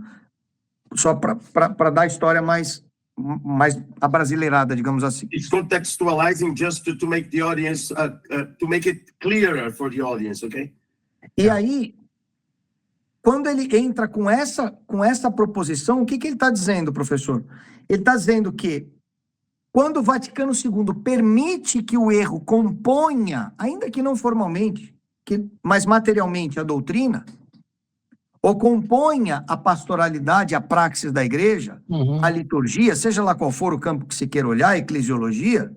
só para dar a história mais abrasileirada, digamos assim. It's contextualizing just to make the audience, to make it clearer for the audience, okay? E aí, quando ele entra com essa proposição, o que ele está dizendo, professor? Ele está dizendo que quando o Vaticano II permite que o erro componha, ainda que não formalmente, mas materialmente, a doutrina, ou componha a pastoralidade, a praxis da igreja, a liturgia, seja lá qual for o campo que se queira olhar, a eclesiologia,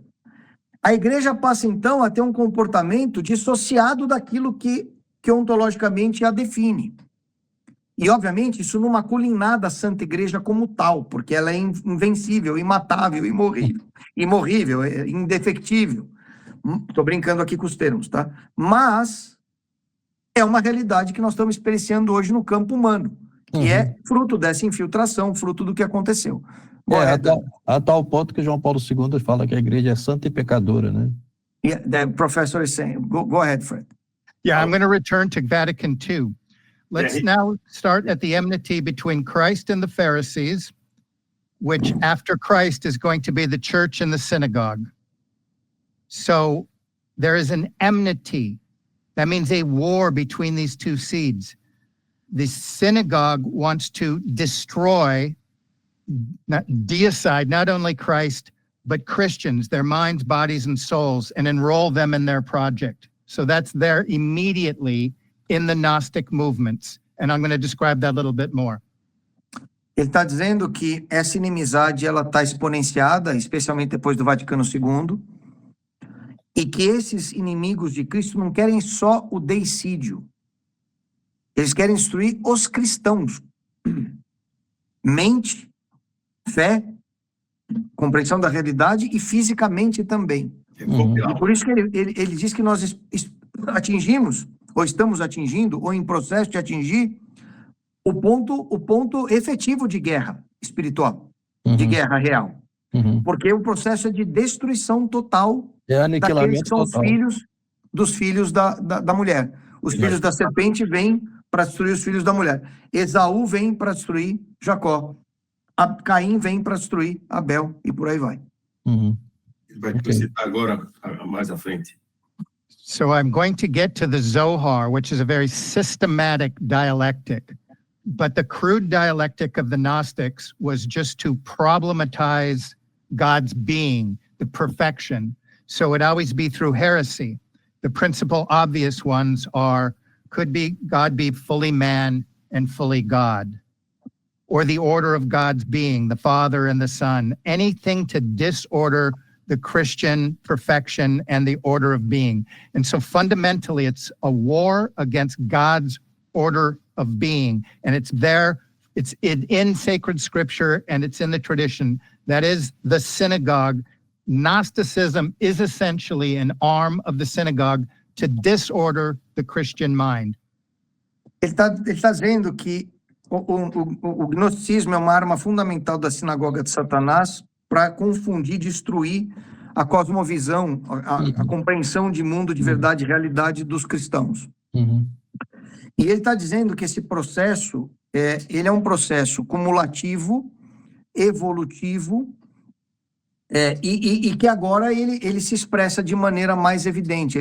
a igreja passa então a ter um comportamento dissociado daquilo que ontologicamente a define. E, obviamente, isso não macula em nada a Santa Igreja como tal, porque ela é invencível, imatável, imorrível, indefectível. Estou brincando aqui com os termos, tá? Mas é uma realidade que nós estamos experienciando hoje no campo humano, que é fruto dessa infiltração, fruto do que aconteceu. A tal ponto que João Paulo II fala que a igreja é santa e pecadora, né? Yeah, the professor is saying, go ahead, Fred. Yeah, I'm going to return to Vatican II. Let's now start at the enmity between Christ and the Pharisees, which after Christ is going to be the church and the synagogue. So there is an enmity. That means a war between these two seeds. The synagogue wants to destroy, deicide not only Christ, but Christians, their minds, bodies, and souls, and enroll them in their project. So that's there immediately in the Gnostic movements. And I'm going to describe that a little bit more. Ele está dizendo que essa inimizade ela está exponenciada, especialmente depois do Vaticano II, e que esses inimigos de Cristo não querem só o deicídio. Eles querem destruir os cristãos. Mente, fé, compreensão da realidade e fisicamente também. E por isso que ele diz que nós atingimos, ou estamos atingindo, ou em processo de atingir, o ponto efetivo de guerra espiritual, de guerra real. Porque o processo é de destruição total daqueles que são os filhos da mulher. Os filhos da serpente vêm para destruir os filhos da mulher. Esaú vem para destruir Jacó. Caim vem para destruir Abel, e por aí vai. Ele vai citar agora, mais à frente. So I'm going to get to the Zohar, which is a very systematic dialectic. But the crude dialectic of the Gnostics was just to problematize God's being, the perfection. So it'd always be through heresy. The principal obvious ones are, could be God be fully man and fully God? Or the order of God's being, the Father and the Son. Anything to disorder the Christian perfection and the order of being. And so fundamentally, it's a war against God's order of being. And it's there It's in sacred scripture and it's in the tradition. That is the synagogue. Gnosticism is essentially an arm of the synagogue to disorder the Christian mind. Ele está dizendo que o gnosticismo é uma arma fundamental da sinagoga de Satanás para confundir, destruir a cosmovisão, a compreensão de mundo, de verdade e realidade dos cristãos. Uhum. E ele está dizendo que esse processo, ele é um processo cumulativo, evolutivo, e que agora ele se expressa de maneira mais evidente,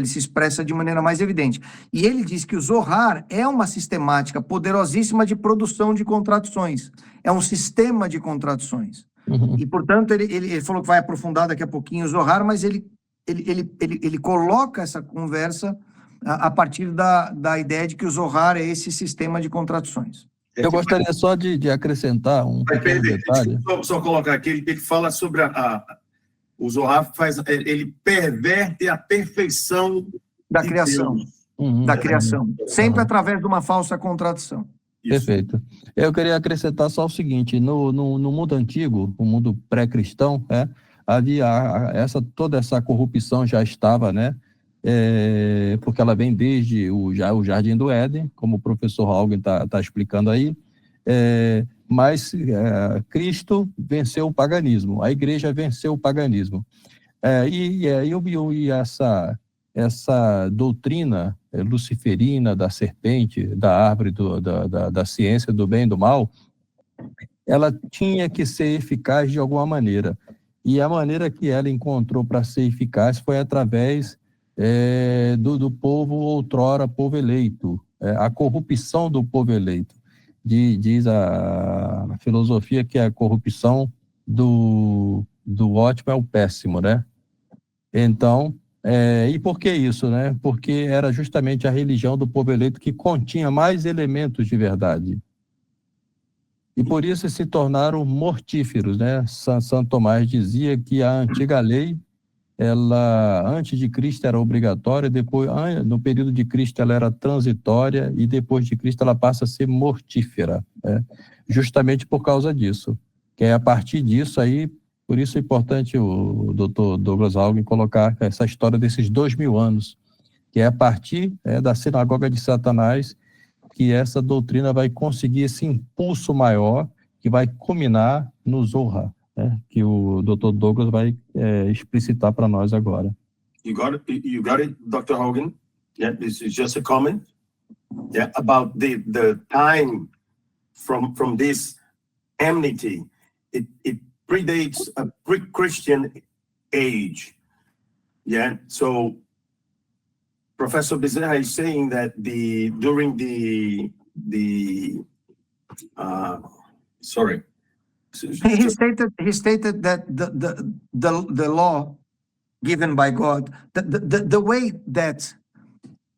E ele diz que o Zohar é uma sistemática poderosíssima de produção de contradições, é um sistema de contradições. Uhum. E, portanto, ele falou que vai aprofundar daqui a pouquinho o Zohar, mas ele coloca essa conversa a partir da ideia de que o Zohar é esse sistema de contradições. Eu gostaria só de acrescentar um pequeno detalhe. Só colocar aqui, ele fala sobre o Zohar ele perverte a perfeição Da de criação. Deus. Uhum. Da criação, sempre através de uma falsa contradição. Isso. Perfeito. Eu queria acrescentar só o seguinte, no mundo antigo, o mundo pré-cristão, havia toda essa corrupção já estava, né? Porque ela vem desde o Jardim do Éden, como o professor Haugen está explicando aí, mas Cristo venceu o paganismo, a igreja venceu o paganismo. E essa doutrina luciferina da serpente, da árvore da ciência do bem e do mal, ela tinha que ser eficaz de alguma maneira. E a maneira que ela encontrou para ser eficaz foi através do povo outrora, povo eleito, a corrupção do povo eleito. Diz a filosofia que a corrupção do ótimo é o péssimo, né? Então, e por que isso, né? Porque era justamente a religião do povo eleito que continha mais elementos de verdade. E por isso se tornaram mortíferos, né? Santo Tomás dizia que a antiga lei, ela antes de Cristo era obrigatória, depois no período de Cristo ela era transitória e depois de Cristo ela passa a ser mortífera, justamente por causa disso. Que é a partir disso aí, por isso é importante o Dr. Douglas Haugen colocar essa história desses 2000 anos, que é a partir da sinagoga de Satanás que essa doutrina vai conseguir esse impulso maior que vai culminar no Zohar, que o Dr. Douglas vai explicitar para nós agora. You got it, Dr. Haugen? Yeah, this is just a comment. Yeah, about the time from this enmity. It predates a pre-Christian age. Yeah, so Professor Bezerra is saying that during the sorry. He stated that the law given by God, the way that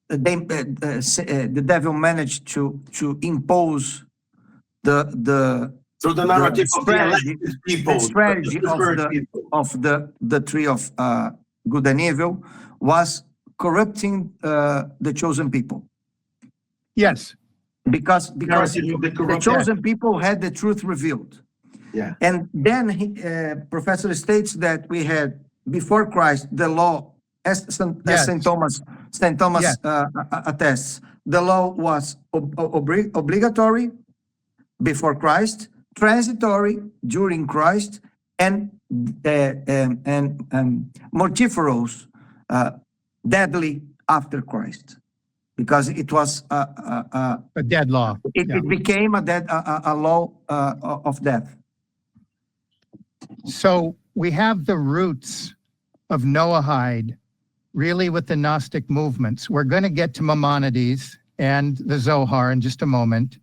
the devil managed to impose the So the narrative of the strategy, elected people, the strategy the first people. of the tree of good and evil was corrupting the chosen people. Yes. Because Narrative of the the corrupt. chosen people had the truth revealed. Yeah. And then Professor states that we had, before Christ, the law, as Yes. St. Thomas Yes. attests, the law was obligatory before Christ, transitory during Christ, and mortiferous, deadly after Christ, because it was A dead law. it became a law of death. So we have the roots of Noahide really with the Gnostic movements. We're going to get to Maimonides and the Zohar in just a moment,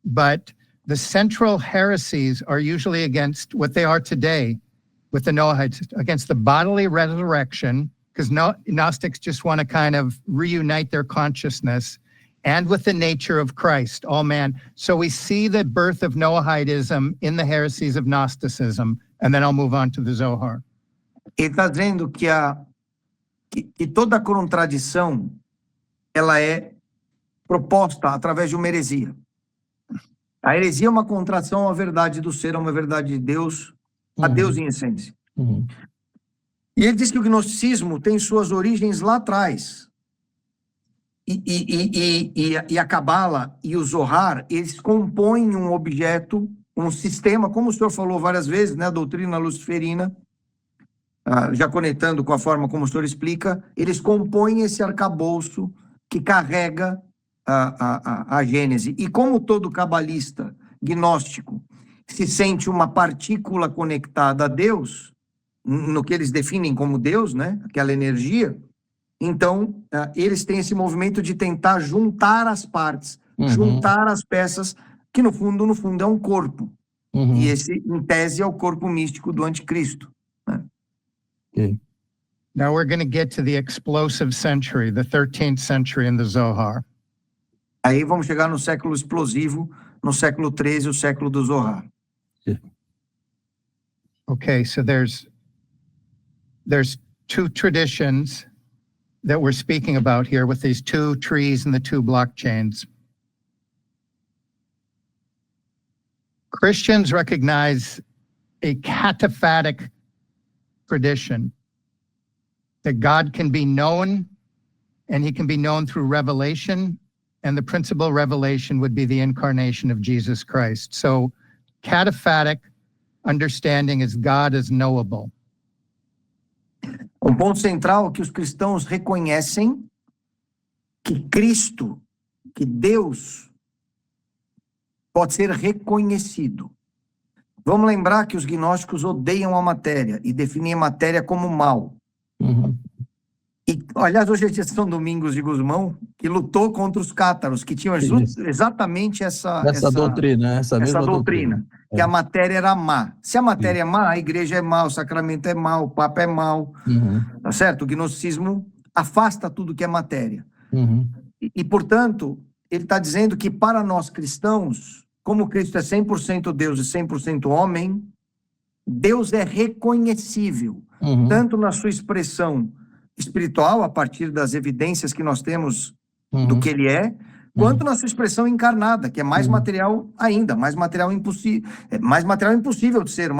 but the central heresies are usually against what they are today with the Noahides, against the bodily resurrection, because Gnostics just want to kind of reunite their consciousness, and with the nature of Christ, all man. So we see the birth of Noahidism in the heresies of Gnosticism, and then I'll move on to the Zohar. Ele está dizendo que toda contradição ela é proposta através de uma heresia. A heresia é uma contração à verdade do ser, a uma verdade de Deus, a Deus em essência. Uhum. E ele diz que o gnosticismo tem suas origens lá atrás. E a Cabala e o Zohar, eles compõem um objeto, um sistema, como o senhor falou várias vezes, né, a doutrina luciferina, já conectando com a forma como o senhor explica, eles compõem esse arcabouço que carrega a Gênese. E como todo cabalista gnóstico se sente uma partícula conectada a Deus, no que eles definem como Deus, né, aquela energia, então eles têm esse movimento de tentar juntar as partes, juntar as peças, que no fundo é um corpo. E esse, em tese, é o corpo místico do anticristo. Né? Ok. Now we're going to get to the explosive century, the 13th century in the Zohar. Aí vamos chegar no século explosivo, no século 13, o século do Zohar. Okay, so there's two traditions that we're speaking about here with these two trees and the two blockchains. Christians recognize a cataphatic tradition that God can be known, and he can be known through revelation, and the principal revelation would be the incarnation of Jesus Christ. So cataphatic understanding is God is knowable. Um ponto central é que os cristãos reconhecem que Cristo, que Deus, pode ser reconhecido. Vamos lembrar que os gnósticos odeiam a matéria e definem a matéria como mal. Uhum. E, aliás, hoje é São Domingos de Gusmão, que lutou contra os cátaros, que tinham exatamente essa doutrina, essa mesma doutrina, que a matéria era má. Se a matéria é má, a igreja é má, o sacramento é má, o papa é mau, tá certo? O gnosticismo afasta tudo que é matéria. Portanto, ele está dizendo que para nós cristãos, como Cristo é 100% Deus e 100% homem, Deus é reconhecível, tanto na sua expressão espiritual, a partir das evidências que nós temos do que ele é, quanto na sua expressão encarnada, que é mais material ainda, mais material impossível de ser,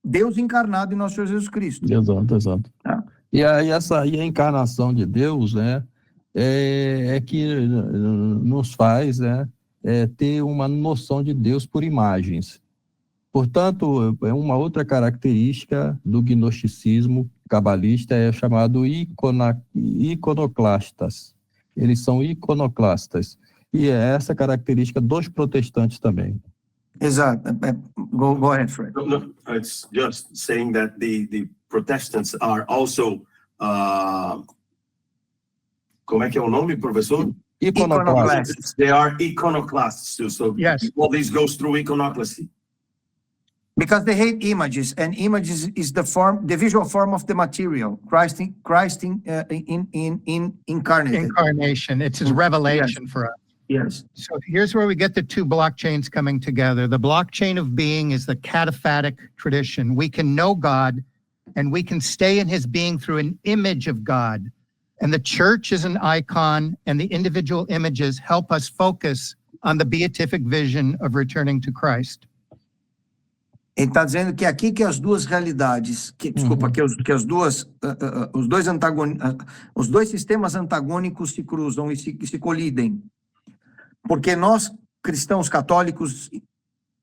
Deus encarnado em nosso Senhor Jesus Cristo. Exato. Tá? E a encarnação de Deus, né, é que nos faz, né, ter uma noção de Deus por imagens. Portanto, uma outra característica do gnosticismo cabalista é chamado iconoclastas. Eles são iconoclastas. E é essa característica dos protestantes também. Exato. Go ahead, Fred. No, it's just saying that the Protestants are also, como é que é o nome, professor? Iconoclastas. They are iconoclasts too. So Yes. all this goes through iconoclasty. Because they hate images, and images is the visual form of the material. Christ incarnated. Incarnation, it's his revelation for us. Yes. So here's where we get the two blockchains coming together. The blockchain of being is the cataphatic tradition. We can know God and we can stay in his being through an image of God. And the church is an icon, and the individual images help us focus on the beatific vision of returning to Christ. Ele está dizendo que aqui que as duas realidades, os dois sistemas antagônicos se cruzam e se colidem. Porque nós, cristãos católicos,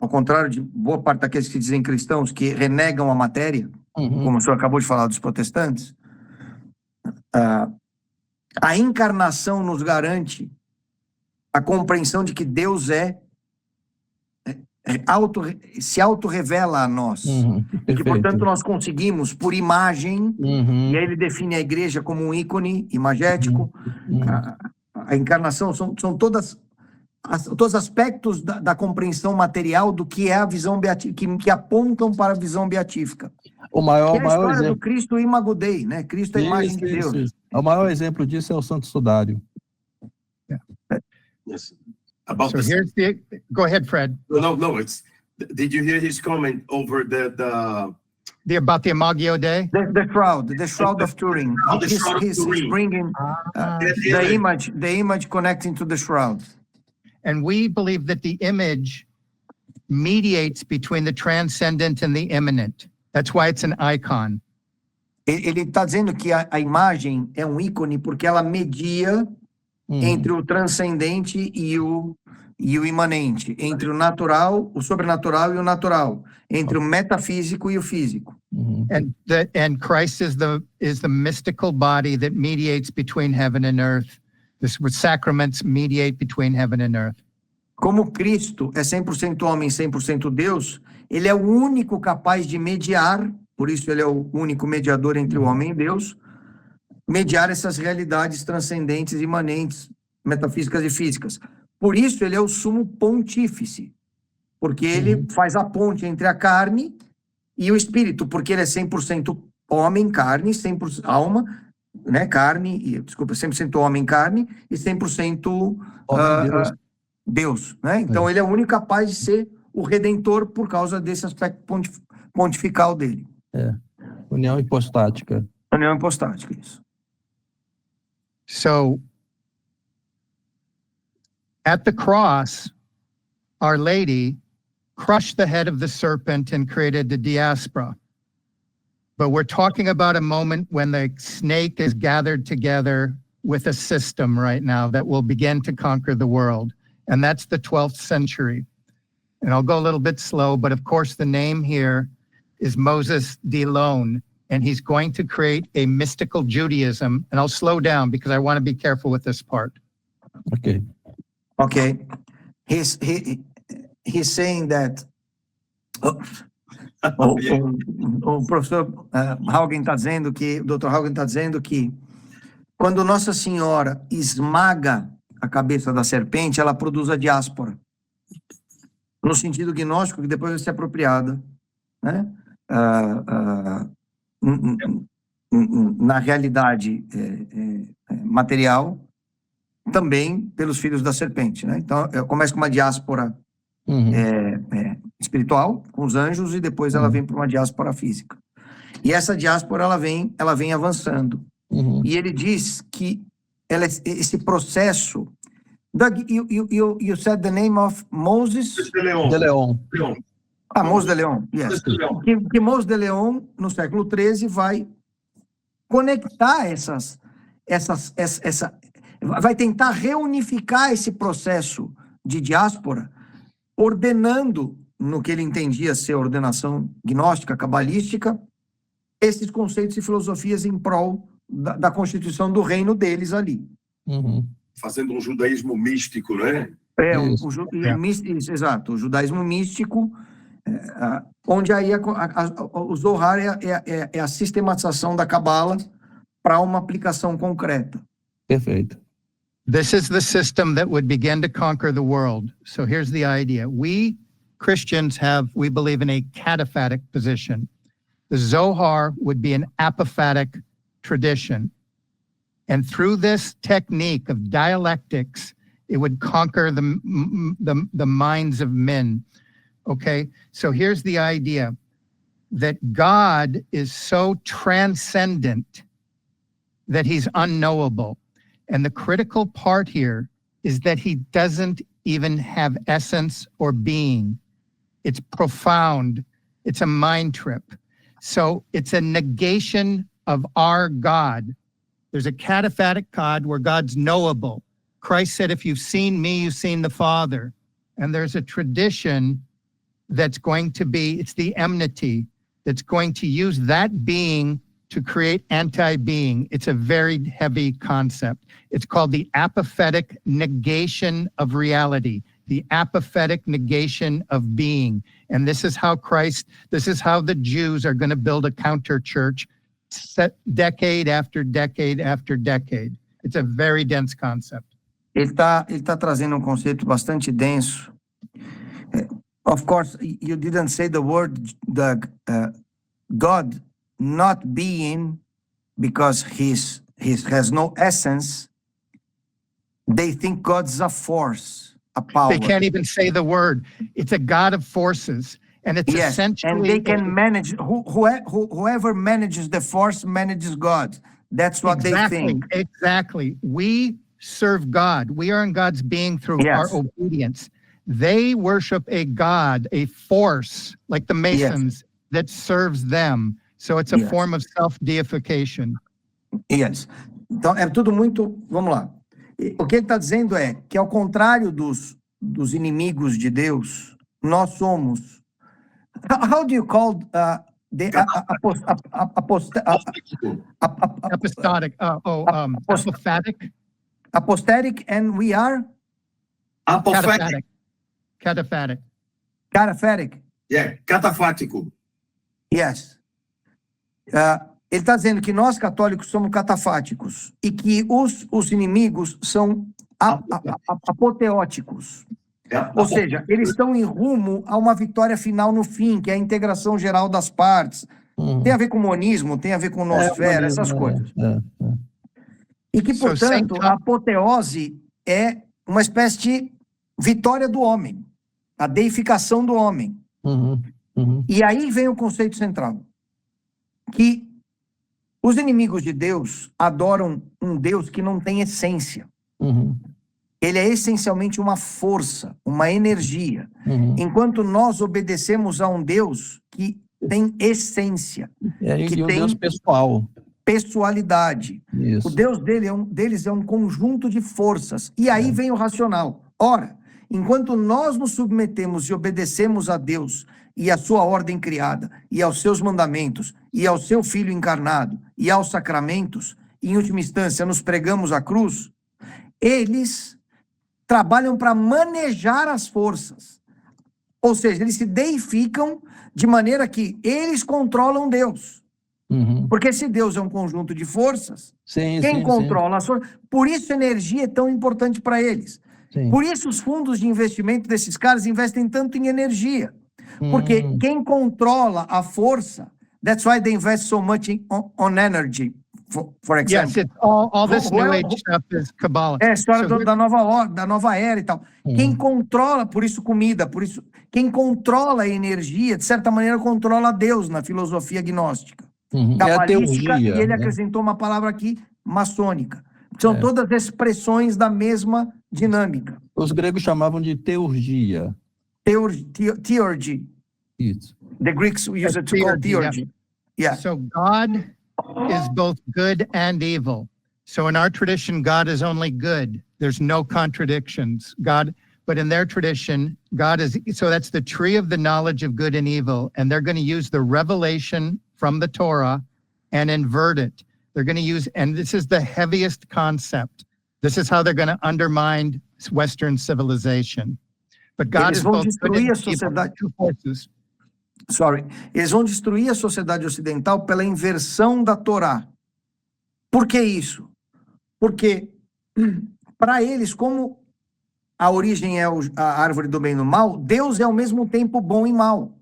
ao contrário de boa parte daqueles que dizem cristãos, que renegam a matéria, como o senhor acabou de falar dos protestantes, a encarnação nos garante a compreensão de que Deus se auto-revela a nós. E que, portanto, nós conseguimos, por imagem, e aí ele define a igreja como um ícone imagético, a encarnação são todos aspectos da compreensão material do que é a visão beatífica, que apontam para a visão beatífica. O maior história exemplo do Cristo Imago Dei, né? Cristo é a imagem de Deus. Isso. O maior exemplo disso é o Santo Sudário. Yes. About So here's go ahead, Fred. No. Did you hear his comment over About the Imago Dei? The shroud of Turin. The shroud of He's Turin. bringing the image connecting to the shroud. And we believe that the image mediates between the transcendent and the immanent. That's why it's an icon. Ele está dizendo que a imagem é um ícone porque ela media entre o transcendente e o imanente, entre o natural, o sobrenatural e o natural, entre o metafísico e o físico. And Christ is the mystical body that mediates between heaven and earth. The sacraments mediate between heaven and earth. Como Cristo é 100% homem, 100% Deus, ele é o único capaz de mediar, por isso ele é o único mediador entre o homem e Deus, mediar essas realidades transcendentes, imanentes, metafísicas e físicas. Por isso ele é o sumo pontífice, porque ele faz a ponte entre a carne e o espírito, porque ele é 100% homem, carne, 100% alma, né, carne, 100% homem, carne, e 100% Deus, né? Então ele é o único capaz de ser o redentor por causa desse aspecto pontifical dele. União hipostática. União hipostática, isso. So, at the cross, Our Lady crushed the head of the serpent and created the diaspora. But we're talking about a moment when the snake is gathered together with a system right now that will begin to conquer the world. And that's the 12th century. And I'll go a little bit slow, but of course the name here is Moses de Lone, and he's going to create a mystical Judaism. And I'll slow down because I want to be careful with this part. Okay. He's saying that o professor Haugen está dizendo que, o Dr. Haugen está dizendo que quando Nossa Senhora esmaga a cabeça da serpente, ela produz a diáspora. No sentido gnóstico, que depois vai ser apropriada, né? Na realidade material, também pelos filhos da serpente, né? Então, começa com uma diáspora espiritual, com os anjos, e depois ela vem para uma diáspora física. E essa diáspora, ela vem avançando. E ele diz que esse processo... Doug, you said the name of Moses? De Leon. Moses de Leon, yes. Que Moses de Leon, no século XIII, vai conectar vai tentar reunificar esse processo de diáspora, ordenando, no que ele entendia ser ordenação gnóstica, cabalística, esses conceitos e filosofias em prol da constituição do reino deles ali. Fazendo um judaísmo místico, né? Exato, o judaísmo místico, onde aí o Zohar é a sistematização da Cabala para uma aplicação concreta. Perfeito. This is the system that would begin to conquer the world. So here's the idea. We Christians we believe in a cataphatic position. The Zohar would be an apophatic tradition. And through this technique of dialectics, it would conquer the minds of men. Okay, so here's the idea that God is so transcendent that he's unknowable. And the critical part here is that he doesn't even have essence or being. It's profound. It's a mind trip. So it's a negation of our God. There's a cataphatic God where God's knowable. Christ said, if you've seen me, you've seen the Father. And there's a tradition that's going to be, it's the enmity, that's going to use that being to create anti-being. It's a very heavy concept. It's called the apophatic negation of reality, the apophatic negation of being. And this is how the Jews are going to build a counter church decade after decade after decade. It's a very dense concept. Ele tá trazendo conceito bastante denso. Of course, you didn't say the word God not being, because he has no essence. They think God's a force, a power. They can't even say the word. It's a God of forces. And it's essentially... And they can manage, whoever manages the force manages God. That's what they think. Exactly. We serve God. We are in God's being through our obedience. they worship a God, a force, like the Masons, that serves them. So it's a Yes. form of self-deification. Yes. Então, é tudo muito... Vamos lá. O que ele está dizendo é que, ao contrário dos inimigos de Deus, nós somos... How do you call the Apostolic, apophatic, apostatic, and we are Apophatic. cataphatic. cataphatic? Yeah, catafático. Yes. Ele está dizendo que nós, católicos, somos catafáticos e que os inimigos são apoteóticos. Ou seja, eles estão em rumo a uma vitória final no fim, que é a integração geral das partes. Tem a ver com o monismo, tem a ver com nosfera, essas coisas. E que, portanto, a apoteose é uma espécie de vitória do homem, a deificação do homem. E aí vem o conceito central, que os inimigos de Deus adoram um Deus que não tem essência. Ele é essencialmente uma força, uma energia, enquanto nós obedecemos a um Deus que tem essência, que um tem Deus pessoal. pessoalidade. Isso. O Deus deles é um conjunto de forças. E aí vem o racional. Ora, enquanto nós nos submetemos e obedecemos a Deus e à sua ordem criada, e aos seus mandamentos, e ao seu Filho encarnado, e aos sacramentos, e, em última instância, nos pregamos a cruz, eles trabalham para manejar as forças. Ou seja, eles se deificam de maneira que eles controlam Deus. Porque se Deus é um conjunto de forças, quem controla as forças... Por isso a energia é tão importante para eles. Por isso os fundos de investimento desses caras investem tanto em energia. Porque quem controla a força, that's why they invest so much on energy, for example. Yes, it's all this New Age stuff is Kabbalah. É a história da nova era e tal. Quem controla, por isso comida, por isso... Quem controla a energia, de certa maneira, controla Deus na filosofia gnóstica. Cabalística, e ele acrescentou uma palavra aqui, maçônica. São todas expressões da mesma dinâmica. Os gregos chamavam de teurgia. Theurgy. Isso. The Greeks used it to call theurgy. Yeah. So God is both good and evil. So in our tradition, God is only good. There's no contradictions. But in their tradition, God is, so that's the tree of the knowledge of good and evil. And they're going to use the revelation from the Torah and invert it. They're going to use, and this is the heaviest concept. This is how they're going to undermine Western civilization. But God is both good and evil, two forces. Eles vão destruir a sociedade ocidental pela inversão da Torá. Por que isso? Porque, para eles, como a origem é a árvore do bem e do mal, Deus é ao mesmo tempo bom e mal.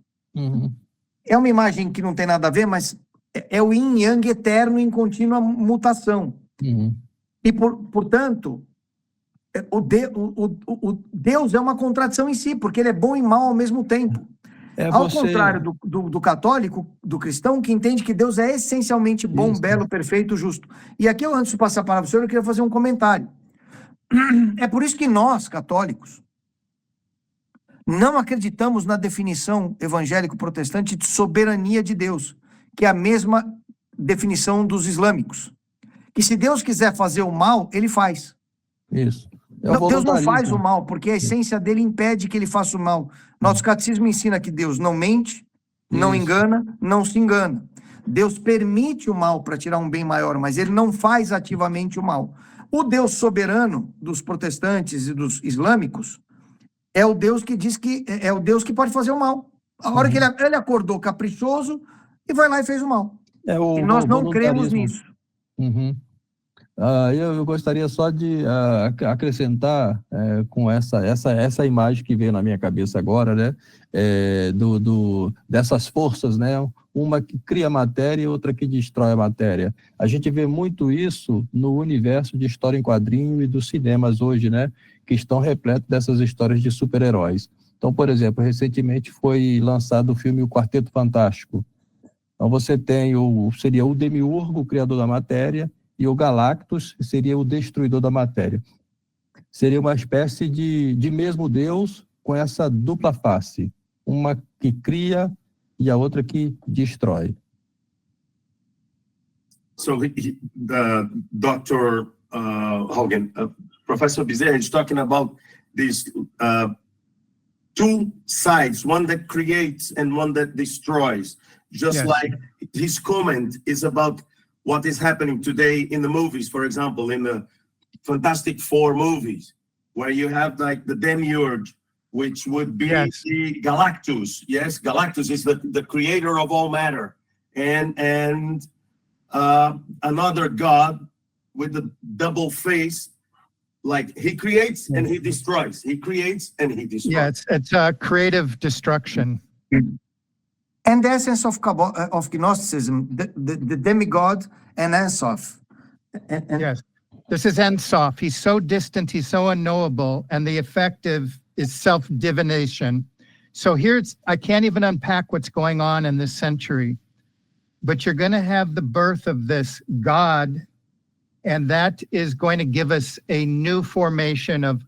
É uma imagem que não tem nada a ver, mas é o yin e yang eterno em contínua mutação. E, portanto, o Deus é uma contradição em si, porque ele é bom e mal ao mesmo tempo. Ao contrário do católico, do cristão, que entende que Deus é essencialmente bom, belo, perfeito, justo. E aqui, antes de passar a palavra para o senhor, eu queria fazer um comentário. É por isso que nós, católicos, não acreditamos na definição evangélico-protestante de soberania de Deus, que é a mesma definição dos islâmicos. Que se Deus quiser fazer o mal, ele faz. Isso. Deus não faz o mal, porque a essência dele impede que ele faça o mal. Nosso catecismo ensina que Deus não mente, não engana, não se engana. Deus permite o mal para tirar um bem maior, mas ele não faz ativamente o mal. O Deus soberano dos protestantes e dos islâmicos é o Deus que diz que é o Deus que pode fazer o mal. A hora que ele acordou caprichoso e vai lá e fez o mal. E nós não cremos nisso. Eu gostaria só de acrescentar com essa imagem que veio na minha cabeça agora, né? Dessas forças, né? Uma que cria matéria e outra que destrói a matéria. A gente vê muito isso no universo de história em quadrinho e dos cinemas hoje, né? Que estão repletos dessas histórias de super-heróis. Então, por exemplo, recentemente foi lançado o filme O Quarteto Fantástico. Então você tem seria o Demiurgo, o criador da matéria, e o Galactus seria o destruidor da matéria. Seria uma espécie de mesmo Deus, com essa dupla face, uma que cria e a outra que destrói. So the Dr. Hogan, Professor Bezerra is talking about these two sides, one that creates and one that destroys. Just Yes. like his comment is about what is happening today in the movies, for example, in the Fantastic Four movies, where you have like the Demiurge, which would be Yes. the Galactus. Yes, Galactus is the creator of all matter. And another god with the double face, like he creates and he destroys. He creates and he destroys. Yeah, it's creative destruction. And the essence of Gnosticism, the demigod and Ensof. And Yes. This is Ensof. He's so distant, he's so unknowable, and the effective is self-divination. So I can't even unpack what's going on in this century, but you're going to have the birth of this God, and that is going to give us a new formation of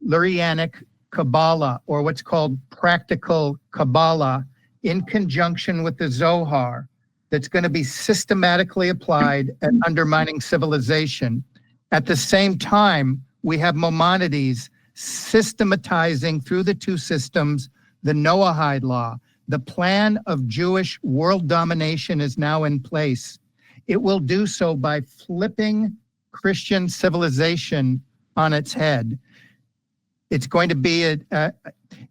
Lurianic Kabbalah, or what's called practical Kabbalah, in conjunction with the Zohar, that's going to be systematically applied at undermining civilization. At the same time, we have Maimonides systematizing through the two systems the Noahide law. The plan of Jewish world domination is now in place. It will do so by flipping Christian civilization on its head. It's going to be,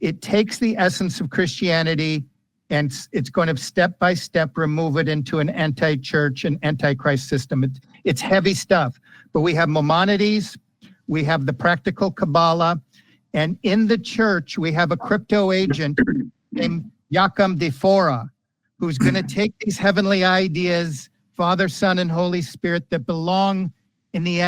it takes the essence of Christianity and it's going to step by step remove it into an anti-church and anti-Christ system. It's heavy stuff, but we have Maimonides, we have the practical Kabbalah, and in the church, we have a crypto agent named Yakam Defora, who's going to take these heavenly ideas, Father, Son, and Holy Spirit that belong in the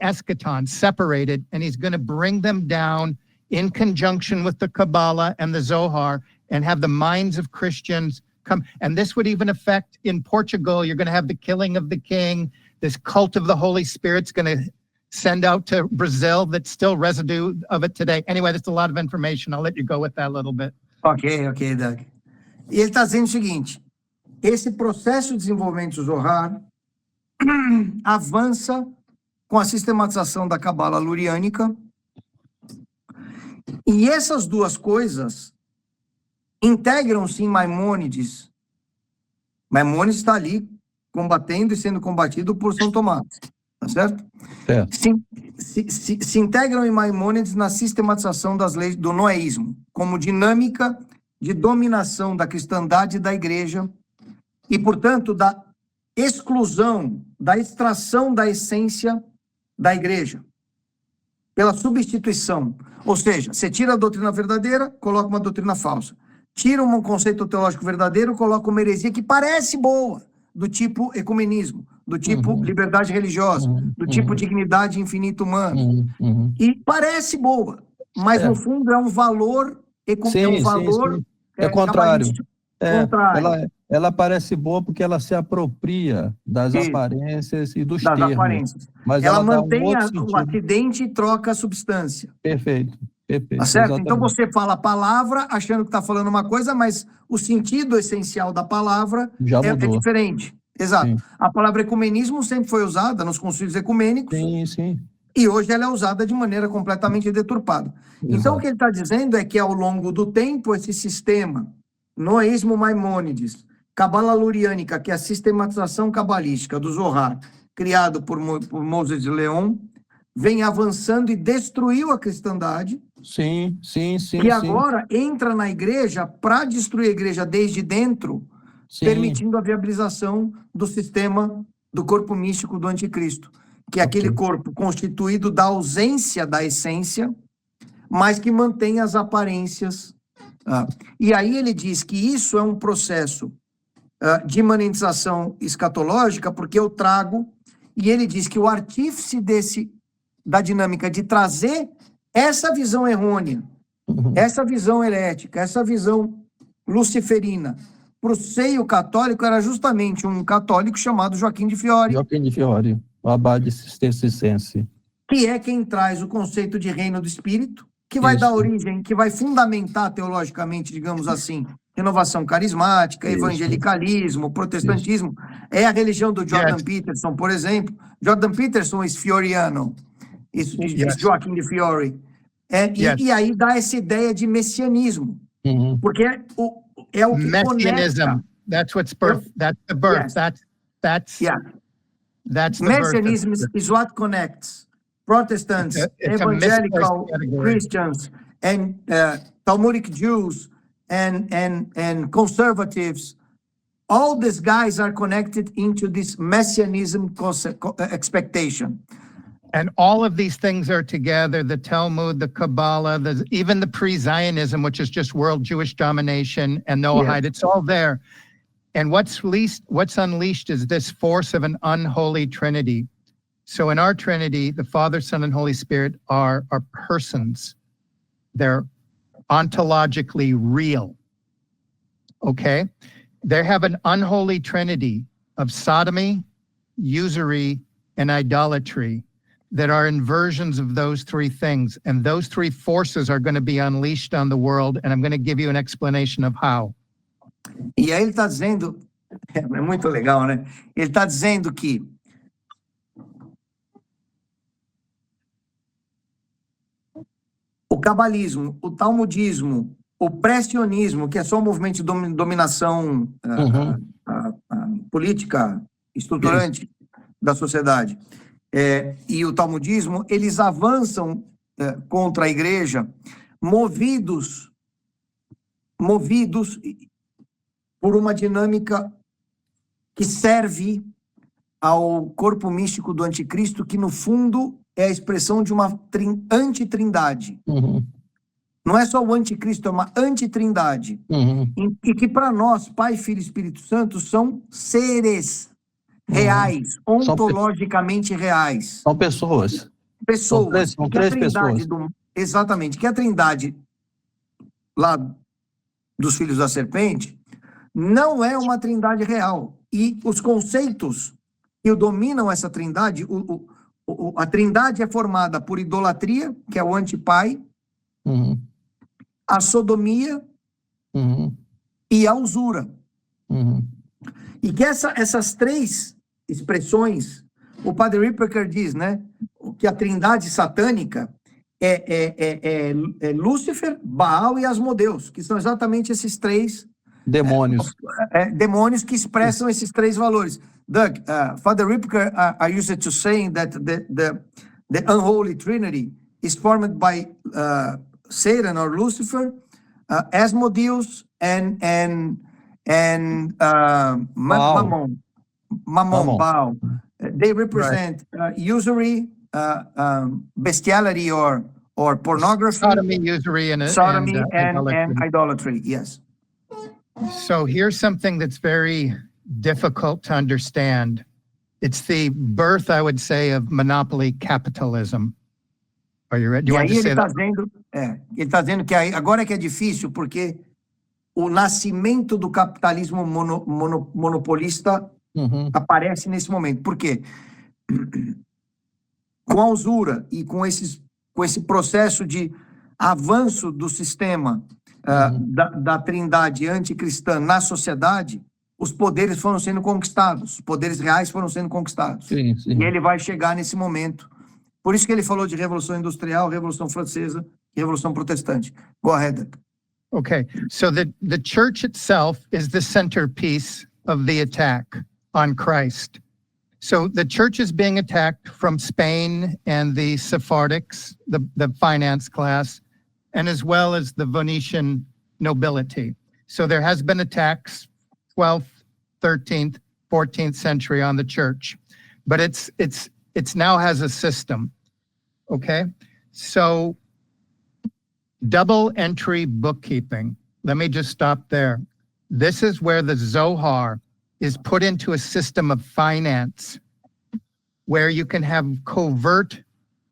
eschaton, separated, and he's going to bring them down in conjunction with the Kabbalah and the Zohar and have the minds of Christians come. And this would even affect in Portugal, you're going to have the killing of the king. This cult of the Holy Spirit's going to send out to Brazil that's still residue of it today. Anyway, that's a lot of information. I'll let you go with that a little bit. Ok, Doug. E ele está dizendo o seguinte, esse processo de desenvolvimento do Zohar avança com a sistematização da Cabala Luriânica, e essas duas coisas integram-se em Maimônides. Maimônides está ali combatendo e sendo combatido por São Tomás, tá certo? Se integram em Maimônides na sistematização das leis do noéismo, como dinâmica de dominação da cristandade e da igreja, e, portanto, da exclusão, da extração da essência da igreja, pela substituição. Ou seja, você tira a doutrina verdadeira, coloca uma doutrina falsa. Tira um conceito teológico verdadeiro, coloca uma heresia que parece boa, do tipo ecumenismo, do tipo liberdade religiosa, do tipo dignidade infinita humana. E parece boa, mas no fundo é um valor Sim. É contrário. contrário. Ela parece boa porque ela se apropria das aparências e dos Das termos. aparências. Mas Ela dá mantém outro o sentido. acidente e troca a substância. Perfeito. Tá certo? Exatamente. Então você fala a palavra achando que está falando uma coisa, mas o sentido essencial da palavra Já é mudou. diferente. Exato. Sim. A palavra ecumenismo sempre foi usada nos concílios ecumênicos Sim. e hoje ela é usada de maneira completamente deturpada. Então Exato. o que ele está dizendo é que ao longo do tempo esse sistema, noísmo Maimônides, Cabala Luriânica, que é a sistematização cabalística do Zohar, criado por Moses de Leon, vem avançando e destruiu a cristandade, Sim. que agora entra na igreja para destruir a igreja desde dentro, Sim. permitindo a viabilização do sistema do corpo místico do anticristo, que é aquele corpo constituído da ausência da essência, mas que mantém as aparências. E aí ele diz que isso é um processo de imanentização escatológica, porque eu trago, e ele diz que o artífice da dinâmica de trazer essa visão errônea, essa visão herética, essa visão luciferina para o seio católico era justamente um católico chamado Joaquim de Fiore, O abade cisterciense. que é quem traz o conceito de reino do espírito, que vai Isso. dar origem, que vai fundamentar teologicamente, digamos assim, renovação carismática, Isso. evangelicalismo, protestantismo. É a religião do Jordan Yes. Peterson, por exemplo. Jordan Peterson é fioriano, isso diz Yes. Joaquim de Fiore. Yes. E aí dá essa ideia de messianismo, Uhum. porque é o que Messianism. conecta. That's what's birth. That's the birth. Yes. That's Yeah. that's the birth. Messianism is what connects Protestants, It's a evangelical misplaced category. Christians, and Talmudic Jews, and conservatives. All these guys are connected into this messianism expectation. And all of these things are together, the Talmud, the Kabbalah, even the pre-Zionism, which is just world Jewish domination and Noahide, it's all there. And what's unleashed is this force of an unholy Trinity. So in our Trinity, the Father, Son, and Holy Spirit are persons. They're ontologically real, okay? They have an unholy Trinity of sodomy, usury, and idolatry that are inversions of those three things. And those three forces are going to be unleashed on the world. And I'm going to give you an explanation of how. E aí ele está dizendo, é muito legal, né? Ele está dizendo que o cabalismo, o talmudismo, o pré-sionismo, que é só um movimento de dominação política estruturante da sociedade, e o talmudismo, eles avançam contra a igreja movidos por uma dinâmica que serve ao corpo místico do anticristo, que no fundo é a expressão de uma antitrindade. Uhum. Não é só o anticristo, é uma antitrindade. Uhum. E que para nós, Pai, Filho e Espírito Santo, são seres reais, ontologicamente reais. São pessoas. Pessoas. São três pessoas. Exatamente. Que a trindade lá dos filhos da serpente não é uma trindade real. E os conceitos que dominam essa trindade, a trindade é formada por idolatria, que é o antipai, a sodomia e a usura. E que essas três expressões, o Padre Ripperger diz, né, que a trindade satânica é Lúcifer, Baal e Asmodeus, que são exatamente esses três demônios. Demônios que expressam esses três valores. Doug, Father Ripperger are used to saying that the unholy trinity is formed by Satan or Lucifer, Asmodeus, and Mammon, Baal. They represent usury, bestiality, or pornography, Sodomy, usury, and idolatry. Yes. So here's something that's very difficult to understand. It's the birth, I would say, of monopoly capitalism. Are you ready? Do you want to say that? Ele está dizendo que agora é que é difícil, porque o nascimento do capitalismo monopolista aparece nesse momento. Por quê? Com a usura e com esse processo de avanço do sistema da trindade anticristã na sociedade, os poderes foram sendo conquistados, os poderes reais foram sendo conquistados. Sim. E ele vai chegar nesse momento. Por isso que ele falou de Revolução Industrial, Revolução Francesa e Revolução Protestante. Go ahead. Okay, so the church itself is the centerpiece of the attack on Christ. So the church is being attacked from Spain and the Sephardics, the finance class, and as well as the Venetian nobility. So there has been attacks 12th, 13th, 14th century on the church, but it's now has a system. Okay, so double entry bookkeeping. Let me just stop there. This is where the Zohar is put into a system of finance where you can have covert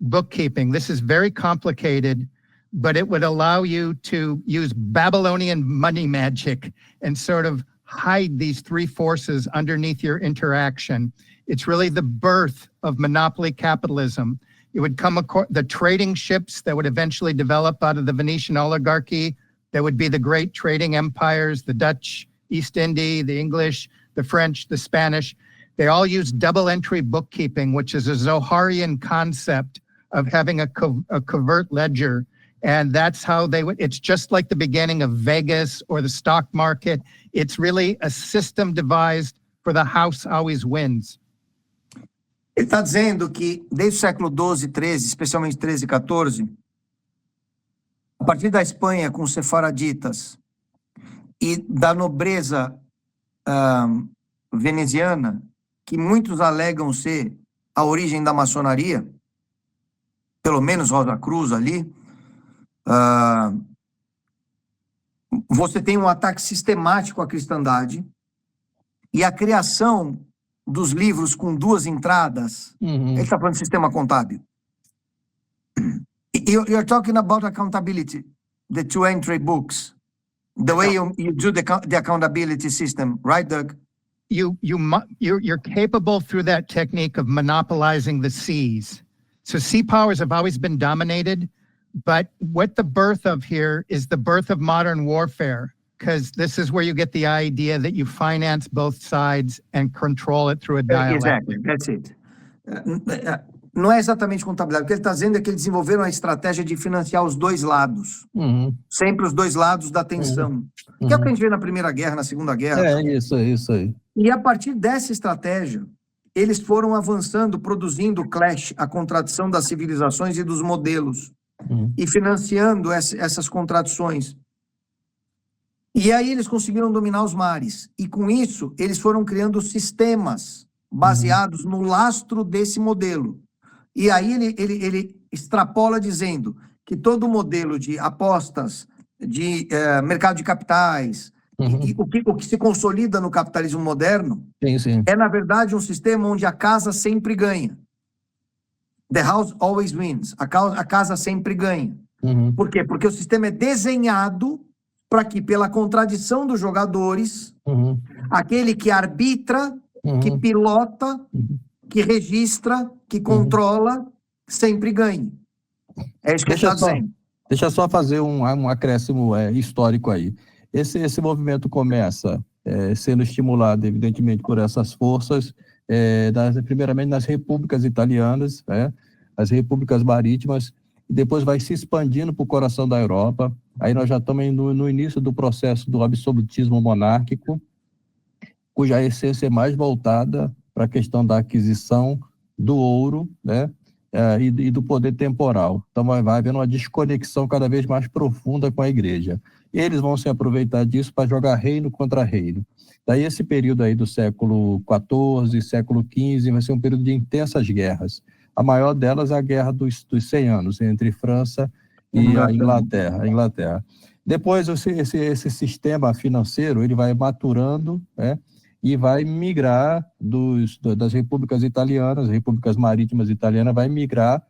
bookkeeping. This is very complicated, but it would allow you to use Babylonian money magic and sort of hide these three forces underneath your interaction. It's really the birth of monopoly capitalism. It would come the trading ships that would eventually develop out of the Venetian oligarchy. That would be the great trading empires, the Dutch, East India, the English, the French, the Spanish. They all use double entry bookkeeping, which is a Zoharian concept of having a covert ledger. And that's how they would, it's just like the beginning of Vegas or the stock market. It's really a system devised for the house always wins. Ele está dizendo que desde o século XII, XIII, especialmente XIII e XIV, a partir da Espanha com os sefaraditas e da nobreza veneziana, que muitos alegam ser a origem da maçonaria, pelo menos Rosa Cruz ali, você tem um ataque sistemático à cristandade e a criação dos livros com duas entradas. Ele está falando de sistema contábil. You're talking about accountability, the two-entry books, the way you do the accountability system, right, Doug? You're capable through that technique of monopolizing the seas. So sea powers have always been dominated, but what the birth of here is the birth of modern warfare, because this is where you get the idea that you finance both sides and control it through a dialectic. Exactly, that's it. Não é exatamente contabilidade. O que ele está dizendo é que eles desenvolveram a estratégia de financiar os dois lados. Sempre os dois lados da tensão. Que é o que a gente vê na Primeira Guerra, na Segunda Guerra. É isso aí. E a partir dessa estratégia, eles foram avançando, produzindo o clash, a contradição das civilizações e dos modelos, e financiando essas contradições. E aí eles conseguiram dominar os mares. E com isso, eles foram criando sistemas baseados no lastro desse modelo. E aí ele extrapola dizendo que todo modelo de apostas, de mercado de capitais, e o que se consolida no capitalismo moderno, sim. é, na verdade, um sistema onde a casa sempre ganha. The house always wins. A casa sempre ganha. Por quê? Porque o sistema é desenhado para que, pela contradição dos jogadores, aquele que arbitra, que pilota, que registra, que controla, sempre ganhe. É isso que ele está dizendo. Deixa eu só fazer um acréscimo histórico aí. Esse movimento começa sendo estimulado, evidentemente, por essas forças, primeiramente nas repúblicas italianas, as repúblicas marítimas, e depois vai se expandindo para o coração da Europa. Aí nós já estamos no início do processo do absolutismo monárquico, cuja essência é mais voltada para a questão da aquisição do ouro, e do poder temporal. Então vai havendo uma desconexão cada vez mais profunda com a igreja. Eles vão se aproveitar disso para jogar reino contra reino. Daí esse período aí do século XIV, século XV, vai ser um período de intensas guerras. A maior delas é a Guerra dos 100 Anos, entre França e a Inglaterra. Depois esse sistema financeiro ele vai maturando, e vai migrar das repúblicas italianas, repúblicas marítimas italianas, vai migrar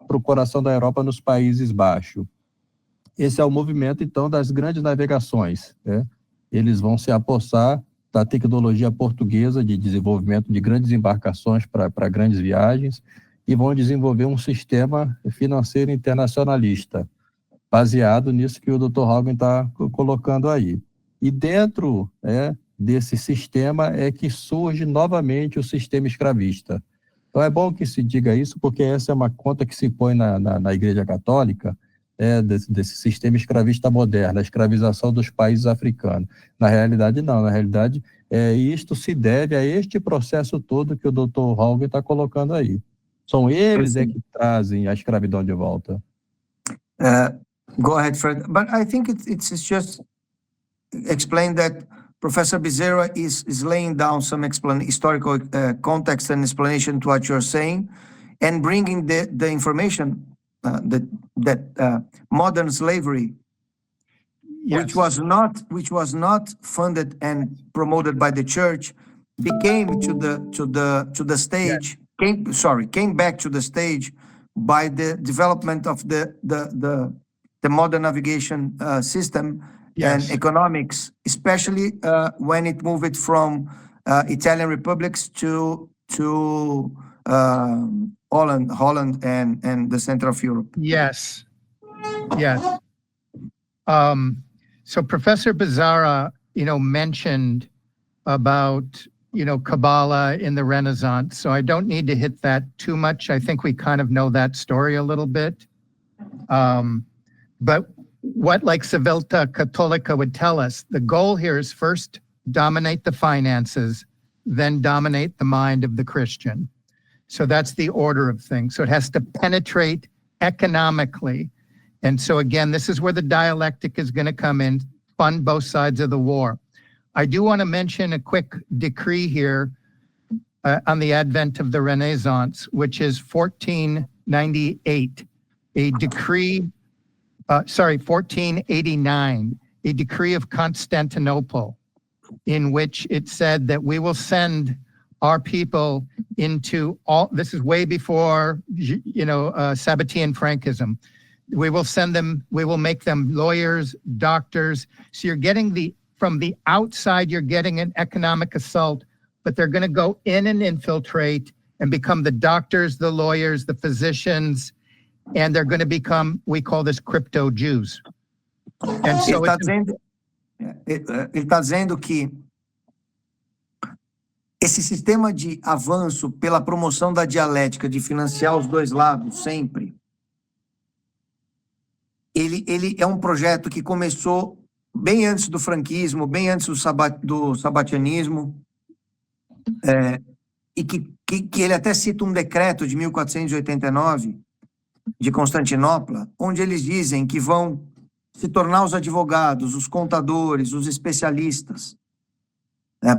para o coração da Europa nos Países Baixos. Esse é o movimento, então, das grandes navegações. Eles vão se apossar da tecnologia portuguesa de desenvolvimento de grandes embarcações para grandes viagens e vão desenvolver um sistema financeiro internacionalista, baseado nisso que o Dr. Haugen está colocando aí. E dentro desse sistema é que surge novamente o sistema escravista. Então é bom que se diga isso, porque essa é uma conta que se põe na Igreja Católica, desse sistema escravista moderno, a escravização dos países africanos. Na realidade, não. Na realidade, isto se deve a este processo todo que o Dr. Haugen está colocando aí. São eles que trazem a escravidão de volta. Go ahead, Fred. But I think it's just explain that Professor Bezerra is laying down some historical context and explanation to what you're saying, and bringing the information that modern slavery, which was not funded and promoted by the church, came back to the stage by the development of the modern navigation system. Yes. And economics, especially when it moved from Italian republics to Holland and the center of Europe. Yes. Yes. So Professor Bizzarra, mentioned about, Kabbalah in the Renaissance. So I don't need to hit that too much. I think we kind of know that story a little bit. But what like Civiltà Cattolica would tell us, the goal here is first dominate the finances, then dominate the mind of the Christian. So that's the order of things. So it has to penetrate economically. And so again, this is where the dialectic is going to come in, fund both sides of the war. I do want to mention a quick decree here on the advent of the Renaissance, which is 1498, a decree, 1489, a decree of Constantinople, in which it said that we will send our people into all, this is way before, Sabbatean Frankism. We will send them, we will make them lawyers, doctors. So you're getting from the outside, you're getting an economic assault, but they're going to go in and infiltrate and become the doctors, the lawyers, the physicians, and they're going to become, we call this crypto Jews. And so ele está dizendo que esse sistema de avanço pela promoção da dialética, de financiar os dois lados sempre, ele é um projeto que começou bem antes do franquismo, bem antes do sabatianismo, e que ele até cita um decreto de 1489 de Constantinopla, onde eles dizem que vão se tornar os advogados, os contadores, os especialistas.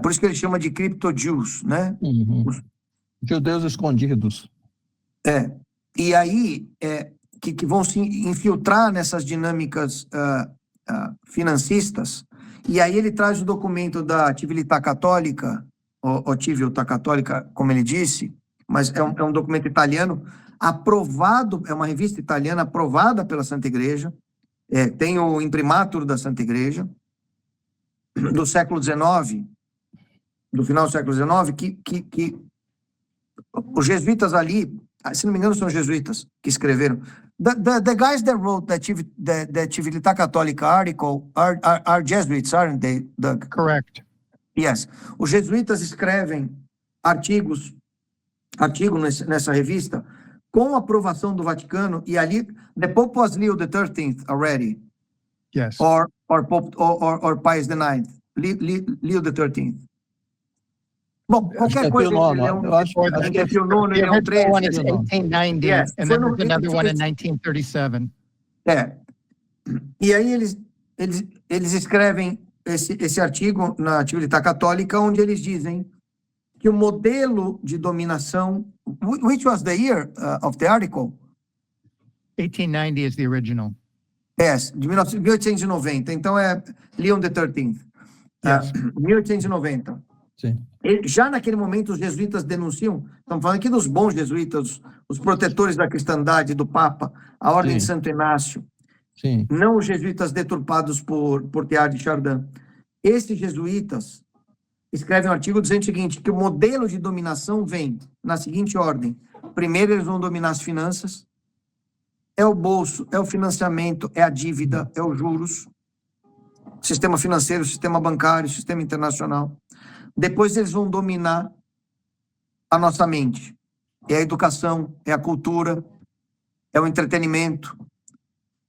Por isso que ele chama de crypto-Jews, né? Uhum. Judeus escondidos. E aí, que vão se infiltrar nessas dinâmicas financistas. E aí ele traz o documento da Civiltà Cattolica, ou Civiltà Cattolica, como ele disse, mas é um documento italiano, aprovado, é uma revista italiana aprovada pela Santa Igreja, tem o imprimatur da Santa Igreja, do século XIX, do final do século XIX, que os jesuítas ali, se não me engano, são os jesuítas que escreveram. The guys that wrote the Civiltà Cattolica article are Jesuits, aren't they, Doug? correct. Yes. Os jesuítas escrevem artigo nessa revista com aprovação do Vaticano, e ali, the Pope was Leo XIII already, Yes. or Pius IX, Leo XIII. Bom, qualquer coisa entre Leão, eu acho entre o nono e The Leão original one is XIII. 1890, Yes. and then there's another one in 1937. E aí eles escrevem esse artigo na Civiltà Cattolica, onde eles dizem que o modelo de dominação, which was the year of the article? 1890 is the original. Yes, de 1890, então é Leon XIII. Yes. 1890. Sim. Já naquele momento os jesuítas denunciam, estamos falando aqui dos bons jesuítas, os protetores da cristandade, do Papa, a Ordem de Santo Inácio, Sim. não os jesuítas deturpados por Teilhard de Chardin. Esses jesuítas escrevem um artigo dizendo o seguinte, que o modelo de dominação vem na seguinte ordem. Primeiro eles vão dominar as finanças, é o bolso, é o financiamento, é a dívida, é os juros, sistema financeiro, sistema bancário, sistema internacional. Depois eles vão dominar a nossa mente. É a educação, é a cultura, é o entretenimento.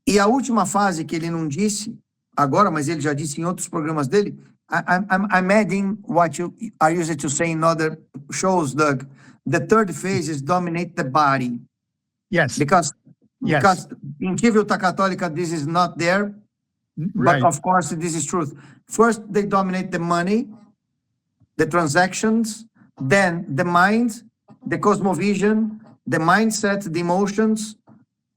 E a última fase que ele não disse agora, mas ele já disse em outros programas dele, I'm adding what I used to say in other shows, Doug. The third phase is dominate the body. Yes. Because Yes. in Civiltà Cattolica, this is not there. Right. But of course, this is truth. First, they dominate the money, the transactions, then the mind, the cosmovision, the mindset, the emotions,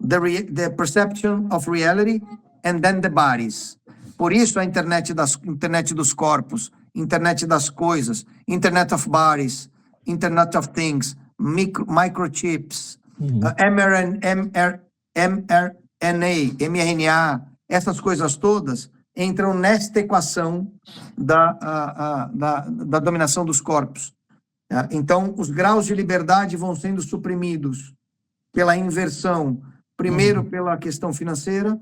the perception of reality, and then the bodies. Por isso a internet dos corpos, internet das coisas, internet of bodies, internet of things, microchips, mRNA, essas coisas todas entram nesta equação da dominação dos corpos. Então, os graus de liberdade vão sendo suprimidos. pela inversão, primeiro pela questão financeira,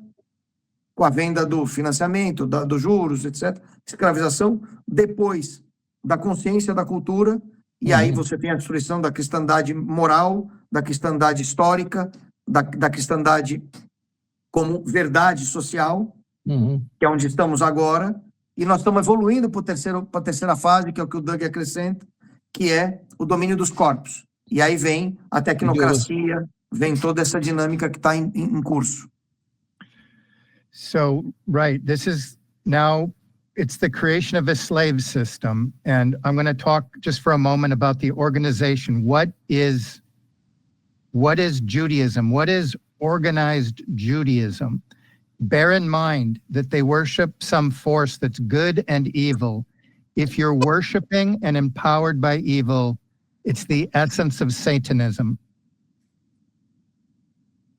com a venda do financiamento, dos juros, etc., escravização, depois da consciência da cultura, e aí você tem a destruição da cristandade moral, da cristandade histórica, da cristandade como verdade social, que é onde estamos agora, e nós estamos evoluindo para a terceira fase, que é o que o Doug acrescenta, que é o domínio dos corpos. E aí vem a tecnocracia, vem toda essa dinâmica que está em curso. So, right, this is now, it's the creation of a slave system. And I'm going to talk just for a moment about the organization. What is Judaism? What is organized Judaism? Bear in mind that they worship some force that's good and evil. If you're worshiping and empowered by evil, it's the essence of Satanism.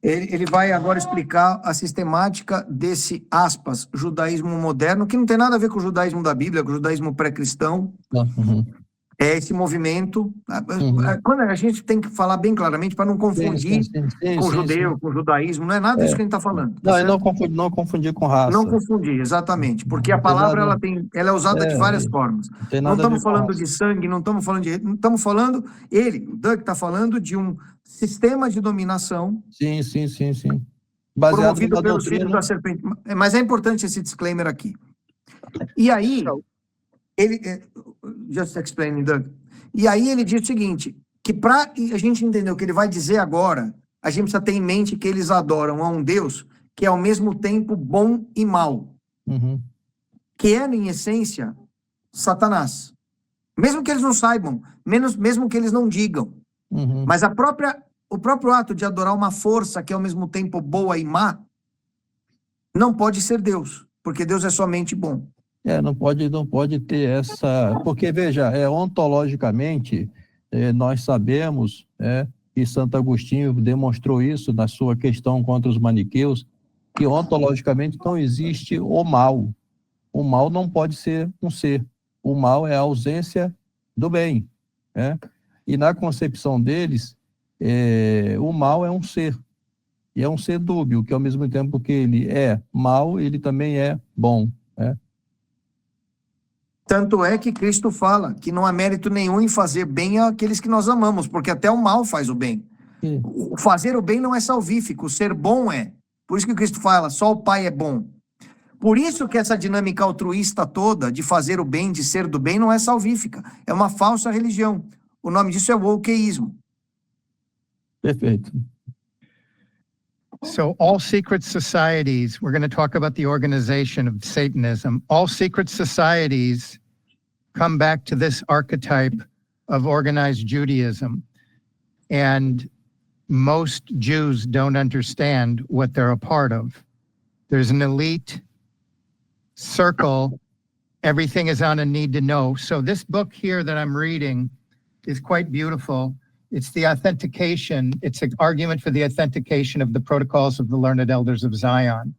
Ele vai agora explicar a sistemática desse, aspas, judaísmo moderno, que não tem nada a ver com o judaísmo da Bíblia, com o judaísmo pré-cristão. É esse movimento. Quando a gente tem que falar bem claramente para não confundir com o judeu, com o judaísmo, não é nada disso que a gente está falando. Tá não confundir com raça. Não confundir, exatamente, porque a palavra ela é usada de várias formas. Não estamos falando de sangue, não estamos falando de... Não estamos falando... o Doug está falando de um sistema de dominação. Sim. Baseado promovido na pelos doutrina. filhos da serpente. Mas é importante esse disclaimer aqui. E aí, just explaining, Doug. E aí ele diz o seguinte, que para a gente entender o que ele vai dizer agora, a gente precisa ter em mente que eles adoram a um Deus que é ao mesmo tempo bom e mau. Que é, em essência, Satanás. Mesmo que eles não saibam, mesmo que eles não digam. Mas o próprio ato de adorar uma força que é ao mesmo tempo boa e má, não pode ser Deus, porque Deus é somente bom. Não pode ter essa... Porque, veja, ontologicamente, nós sabemos, e Santo Agostinho demonstrou isso na sua questão contra os maniqueus, que ontologicamente não existe o mal. O mal não pode ser um ser. O mal é a ausência do bem. E na concepção deles, o mal é um ser. E é um ser dúbio, que ao mesmo tempo que ele é mal, ele também é bom. Tanto é que Cristo fala que não há mérito nenhum em fazer bem àqueles que nós amamos, porque até o mal faz o bem. O fazer o bem não é salvífico, o ser bom é. Por isso que Cristo fala, só o Pai é bom. Por isso que essa dinâmica altruísta toda, de fazer o bem, de ser do bem, não é salvífica. É uma falsa religião. O nome disso é wokeísmo. Perfeito. So all secret societies, we're going to talk about the organization of Satanism. All secret societies come back to this archetype of organized Judaism. And most Jews don't understand what they're a part of. There's an elite circle. Everything is on a need to know. So this book here that I'm reading is quite beautiful. It's the authentication. It's an argument for the authentication of the protocols of the learned elders of Zion.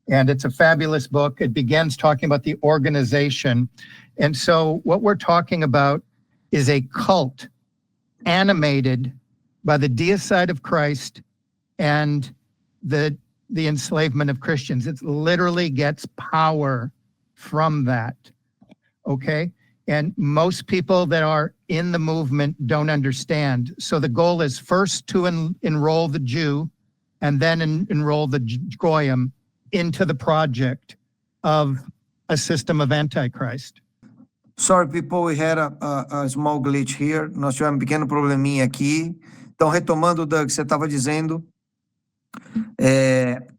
And it's a fabulous book. It begins talking about the organization. And so what we're talking about is a cult animated by the deicide of Christ and the enslavement of Christians. It literally gets power from that, okay? And most people that are in the movement don't understand. So the goal is first to enroll the Jew and then enroll the Goyim into the project of a system of Antichrist. Sorry, people, we had a small glitch here. Nós tivemos um pequeno probleminha aqui. Então, retomando, Doug, você estava dizendo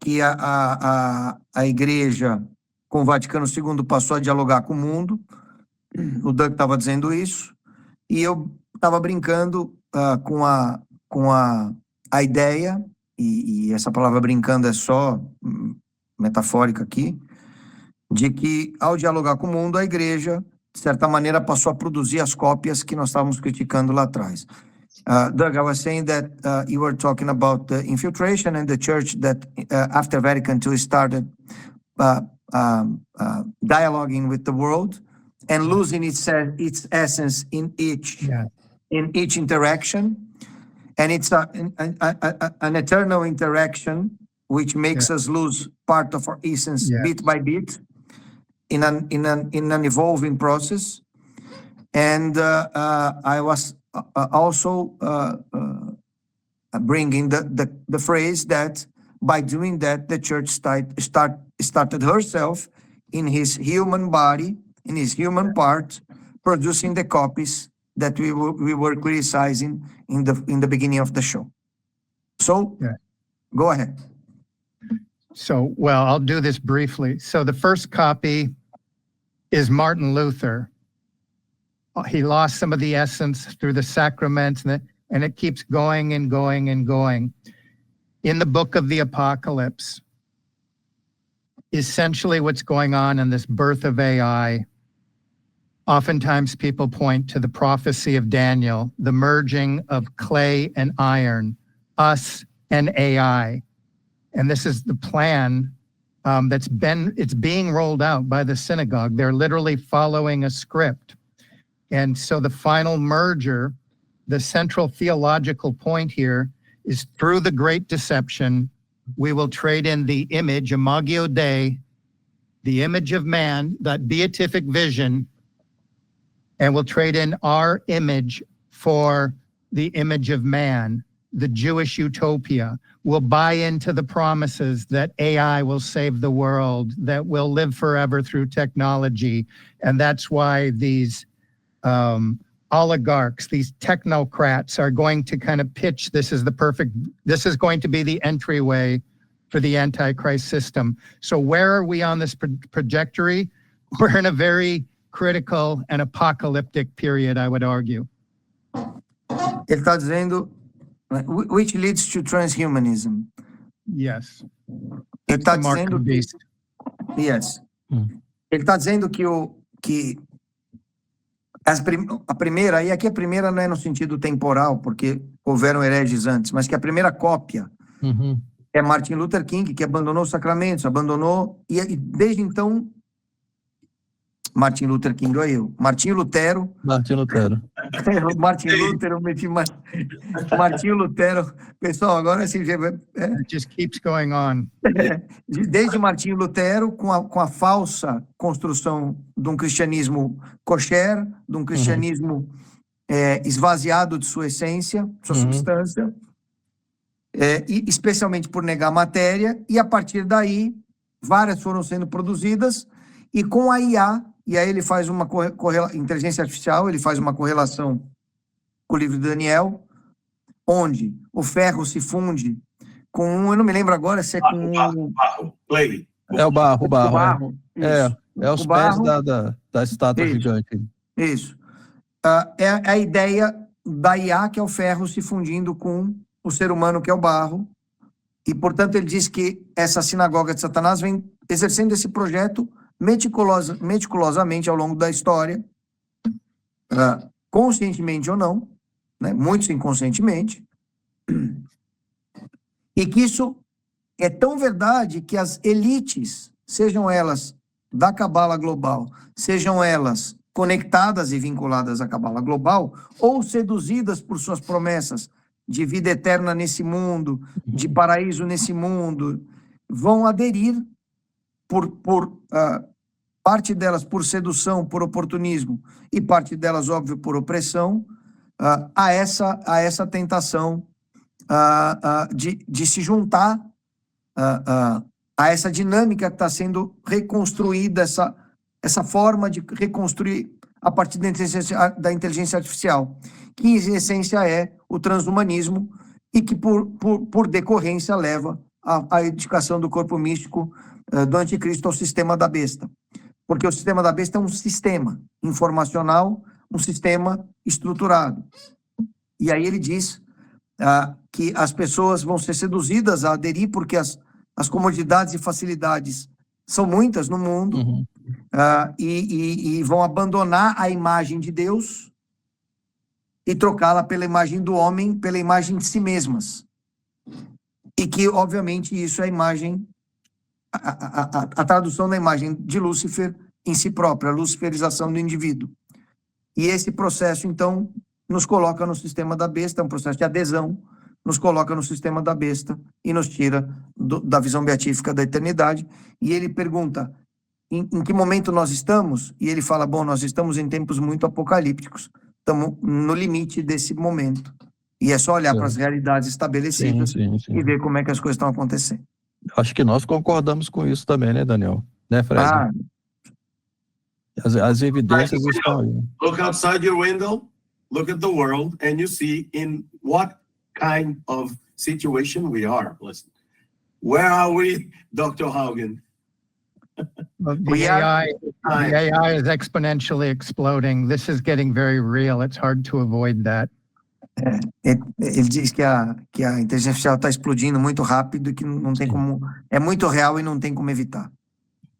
que a igreja com o Vaticano II passou a dialogar com o mundo. O Doug estava dizendo isso. E eu estava brincando com a ideia, e essa palavra brincando é só metafórica aqui, de que ao dialogar com o mundo, a igreja, de certa maneira, passou a produzir as cópias que nós estávamos criticando lá atrás. Doug, I was saying that you were talking about the infiltration in the church that after Vatican II started dialoguing with the world and losing its essence in each interaction. and it's an eternal interaction which makes us lose part of our essence bit by bit in an evolving process. And I was also bringing the phrase that by doing that, the church started herself in his human body, in his human part, producing the copies that we were criticizing in the beginning of the show. So, go ahead. So, well, I'll do this briefly. So the first copy is Martin Luther. He lost some of the essence through the sacraments, and it keeps going and going and going. In the book of the Apocalypse, essentially what's going on in this birth of AI, oftentimes people point to the prophecy of Daniel, the merging of clay and iron, us and AI. And this is the plan it's being rolled out by the synagogue. They're literally following a script. And so the final merger, the central theological point here is through the great deception, we will trade in the image, Imago Dei, the image of man, that beatific vision, and we'll trade in our image for the image of man, the Jewish utopia. We'll buy into the promises that AI will save the world, that we'll live forever through technology. And that's why these oligarchs, these technocrats are going to kind of pitch, this is going to be the entryway for the Antichrist system. So where are we on this trajectory? We're in a very critical and apocalyptic period, I would argue. Ele está dizendo, which leads to transhumanism. Yes. Ele está The mark of dizendo the beast. Yes. Ele está dizendo que a primeira, e aqui a primeira não é no sentido temporal, porque houveram hereges antes, mas que a primeira cópia é Martin Luther King, que abandonou os sacramentos, e desde então, Martin Luther King, olha eu, Martin Lutero. Martin Lutero. Martin Lutero, eu meti Martin Lutero. Pessoal, agora assim... It just keeps going on. Desde Martin Lutero, com a falsa construção de um cristianismo kosher, de um cristianismo esvaziado de sua essência, sua substância, e especialmente por negar matéria, e a partir daí, várias foram sendo produzidas, e com a IA, e aí ele faz uma inteligência artificial, ele faz uma correlação com o livro de Daniel, onde o ferro se funde com eu não me lembro agora se é com Clay. É o barro. É os O pés barro. da estátua Isso. gigante. Isso. É a ideia da IA, que é o ferro se fundindo com o ser humano, que é o barro. E, portanto, ele diz que essa sinagoga de Satanás vem exercendo esse projeto meticulosamente ao longo da história, conscientemente ou não, né, muitos inconscientemente, e que isso é tão verdade que as elites, sejam elas da Cabala Global, sejam elas conectadas e vinculadas à Cabala Global, ou seduzidas por suas promessas de vida eterna nesse mundo, de paraíso nesse mundo, vão aderir parte delas por sedução, por oportunismo, e parte delas, óbvio, por opressão, a essa tentação de se juntar a essa dinâmica que está sendo reconstruída, essa forma de reconstruir a partir da inteligência artificial, que em essência é o transhumanismo e que por decorrência leva à edificação do corpo místico do anticristo ao sistema da besta. Porque o sistema da besta é um sistema informacional, um sistema estruturado. E aí ele diz que as pessoas vão ser seduzidas a aderir porque as comodidades e facilidades são muitas no mundo, e vão abandonar a imagem de Deus e trocá-la pela imagem do homem, pela imagem de si mesmas. E que, obviamente, isso é a imagem, a tradução da imagem de Lúcifer em si própria, a luciferização do indivíduo. E esse processo, então, nos coloca no sistema da besta, é um processo de adesão, nos coloca no sistema da besta e nos tira da visão beatífica da eternidade. E ele pergunta, em que momento nós estamos? E ele fala, bom, nós estamos em tempos muito apocalípticos, estamos no limite desse momento. E é só olhar para as realidades estabelecidas e ver como é que as coisas estão acontecendo. Acho que nós concordamos com isso também, né, Daniel? Né, Fred? Ah, As evidências estão aí. Look outside your window, look at the world, and you see in what kind of situation we are. Listen, where are we, Dr. Haugen? The AI is exponentially exploding. This is getting very real. It's hard to avoid that. ele diz que a inteligência artificial está explodindo muito rápido e que não tem como... É muito real e não tem como evitar.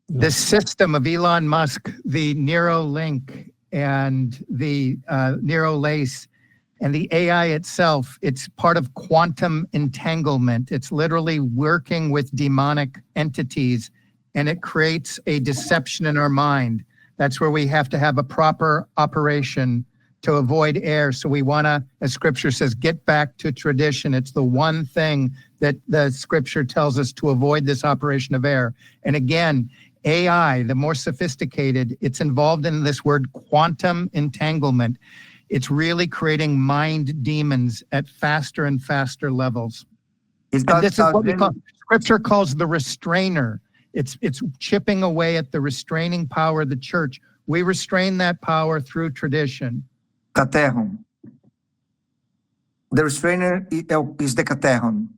The system of Elon Musk, the Neuralink and the Neuralace and the AI itself, it's part of quantum entanglement. It's literally working with demonic entities, and it creates a deception in our mind. That's where we have to have a proper operation to avoid error. So we want to, as scripture says, get back to tradition. It's the one thing that the scripture tells us to avoid this operation of error. And again, AI, the more sophisticated, it's involved in this word quantum entanglement. It's really creating mind demons at faster and faster levels. And this is what we call, scripture calls the restrainer. It's chipping away at the restraining power of the church. We restrain that power through tradition. Caterhon. The restrainer is the Caterhon.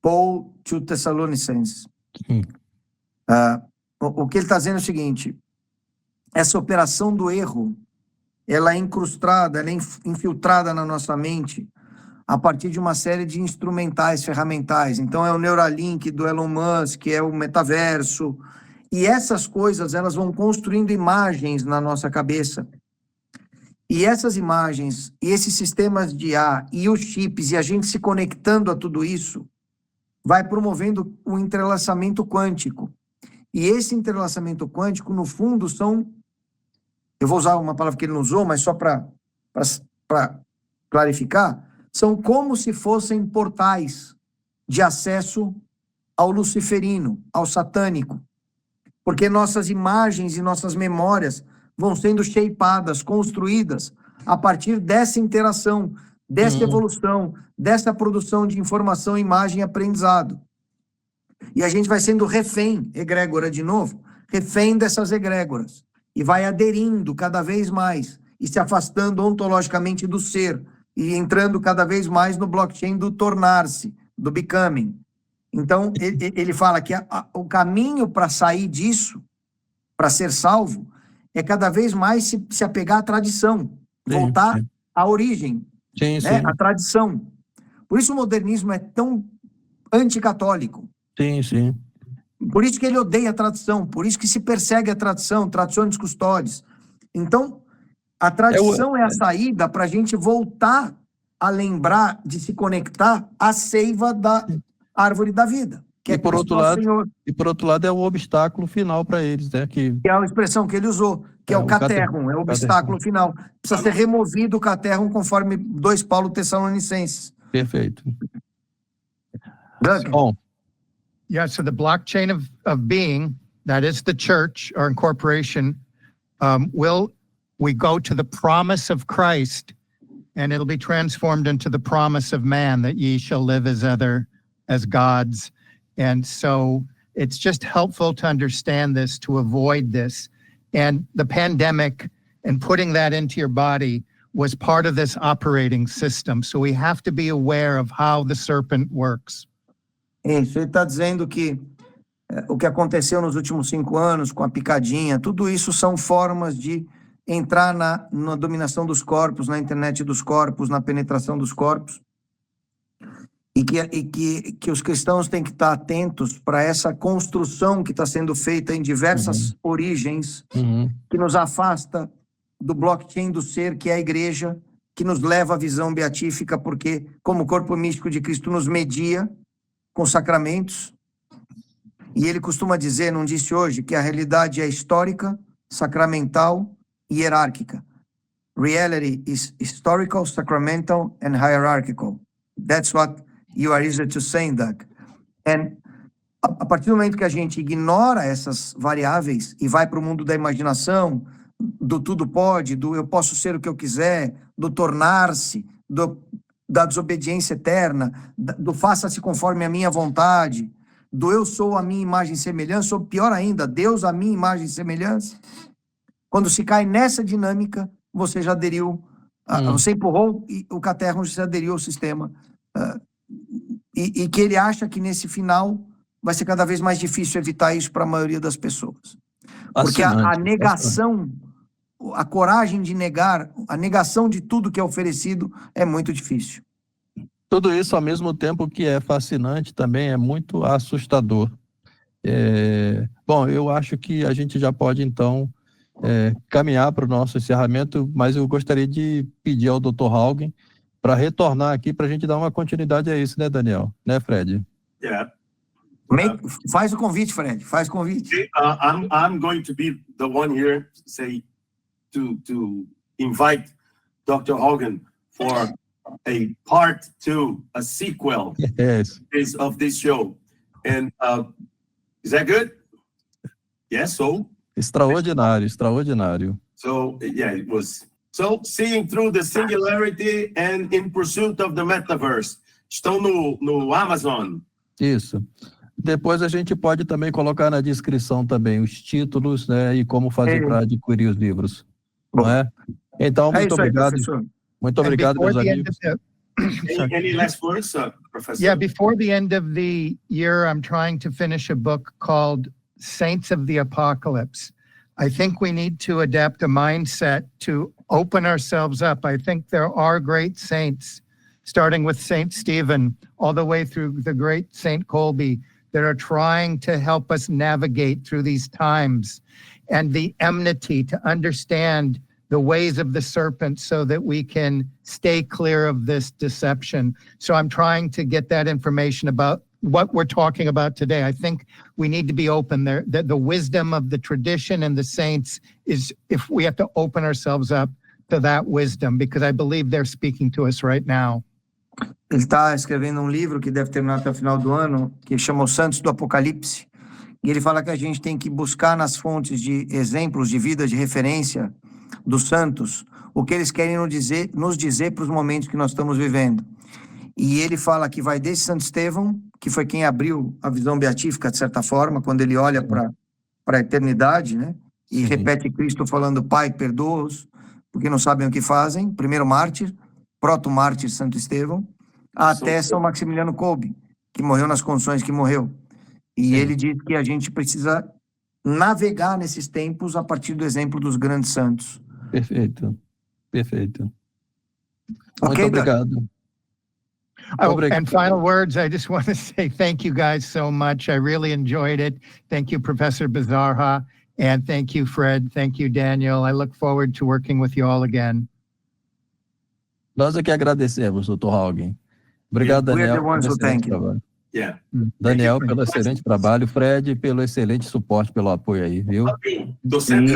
Paul to Thessalonicenses. O que ele está dizendo é o seguinte, essa operação do erro, ela é incrustada, ela é infiltrada na nossa mente a partir de uma série de instrumentais, ferramentais. Então é o Neuralink do Elon Musk, é o metaverso, e essas coisas, elas vão construindo imagens na nossa cabeça. E essas imagens, e esses sistemas de IA, e os chips, e a gente se conectando a tudo isso, vai promovendo o entrelaçamento quântico. E esse entrelaçamento quântico, no fundo, são... Eu vou usar uma palavra que ele não usou, mas só para clarificar, são como se fossem portais de acesso ao luciferino, ao satânico. Porque nossas imagens e nossas memórias vão sendo shapeadas, construídas a partir dessa interação, dessa evolução, dessa produção de informação, imagem e aprendizado. E a gente vai sendo refém, egrégora de novo, refém dessas egrégoras, e vai aderindo cada vez mais, e se afastando ontologicamente do ser, e entrando cada vez mais no blockchain do tornar-se, do becoming. Então, ele fala que o caminho para sair disso, para ser salvo, é cada vez mais se apegar à tradição, voltar à origem, né? À tradição. Por isso o modernismo é tão anticatólico. Por isso que ele odeia a tradição, por isso que se persegue a tradição, tradições custódias. Então, a tradição é a saída para a gente voltar a lembrar de se conectar à seiva da árvore da vida. Que e, por outro lado, é o obstáculo final para eles, né? Que é a expressão que ele usou, que é o caterhon, é o obstáculo final. Precisa ser removido o caterhon conforme 2 Paulo Tessalonicenses. Perfeito. Bom. Yeah, so the blockchain of being, that is the church or incorporation, we go to the promise of Christ, and it'll be transformed into the promise of man, that ye shall live as gods. And so it's just helpful to understand this, to avoid this. And the pandemic and putting that into your body was part of this operating system. So we have to be aware of how the serpent works. Isso, ele está dizendo que o que aconteceu nos últimos 5 anos com a picadinha, tudo isso são formas de entrar na dominação dos corpos, na internet dos corpos, na penetração dos corpos, e que os cristãos têm que estar atentos para essa construção que está sendo feita em diversas origens, que nos afasta do blockchain do ser, que é a igreja, que nos leva à visão beatífica, porque, como o corpo místico de Cristo nos media com sacramentos, e ele costuma dizer, não disse hoje, que a realidade é histórica, sacramental hierárquica. Reality is historical, sacramental, and hierarchical. That's what you are easier to say, Doug. And a partir do momento que a gente ignora essas variáveis e vai para o mundo da imaginação, do tudo pode, do eu posso ser o que eu quiser, do tornar-se, da desobediência eterna, do faça-se conforme a minha vontade, do eu sou a minha imagem e semelhança, ou pior ainda, Deus a minha imagem e semelhança. Quando se cai nessa dinâmica, você já aderiu, você empurrou o caterro, você aderiu ao sistema. E que ele acha que nesse final vai ser cada vez mais difícil evitar isso para a maioria das pessoas. Porque a negação, a coragem de negar, a negação de tudo que é oferecido é muito difícil. Tudo isso ao mesmo tempo que é fascinante, também é muito assustador. Bom, eu acho que a gente já pode, então, caminhar para o nosso encerramento, mas eu gostaria de pedir ao Dr. Haugen para retornar aqui para a gente dar uma continuidade a isso, né, Daniel? Né, Fred? Yeah. Faz o convite, Fred, faz o convite. I'm going to be the one here, say, to invite Dr. Haugen for a part 2, a sequel Yes. of this show. And is that good? Yes, so? Extraordinário, extraordinário. So, yeah, it was. So, seeing through the singularity and in pursuit of the metaverse. Estão no Amazon. Isso. Depois a gente pode também colocar na descrição também os títulos, né, e como fazer para adquirir os livros. Não é? Então, muito obrigado. Professor. Muito obrigado, meus amigos. Any last words, Professor? Yeah, before the end of the year, I'm trying to finish a book called Saints of the Apocalypse. I think we need to adapt a mindset to open ourselves up. I think there are great saints, starting with Saint Stephen, all the way through the great Saint Colby, that are trying to help us navigate through these times, and the enmity to understand the ways of the serpent so that we can stay clear of this deception. So I'm trying to get that information about what we're talking about today. I think we need to be open there. The wisdom of the tradition and the saints is, if we have to open ourselves up to that wisdom, because I believe they're speaking to us right now. Ele está escrevendo um livro que deve terminar até o final do ano, que chama Os Santos do Apocalipse. E ele fala que a gente tem que buscar nas fontes de exemplos de vida, de referência dos santos, o que eles querem nos dizer para os momentos que nós estamos vivendo. E ele fala que vai desde Santo Estevão, que foi quem abriu a visão beatífica, de certa forma, quando ele olha para a eternidade, né? E repete Cristo falando, Pai, perdoa-os, porque não sabem o que fazem. Primeiro mártir, proto-mártir Santo Estevão, até São Maximiliano Kolbe, que morreu nas condições que morreu. E ele diz que a gente precisa navegar nesses tempos a partir do exemplo dos grandes santos. Perfeito, perfeito. Ok, Muito obrigado. Oh, and final words, I just want to say thank you guys so much. I really enjoyed it. Thank you, Professor Bizarra, and thank you, Fred. Thank you, Daniel. I look forward to working with you all again. Nós aqui agradecemos, Dr. Haugen. Obrigado, We're Daniel. the ones who thank you. Trabalho. Yeah. Daniel, pelo excelente trabalho. Fred, pelo excelente suporte, pelo apoio aí, viu? E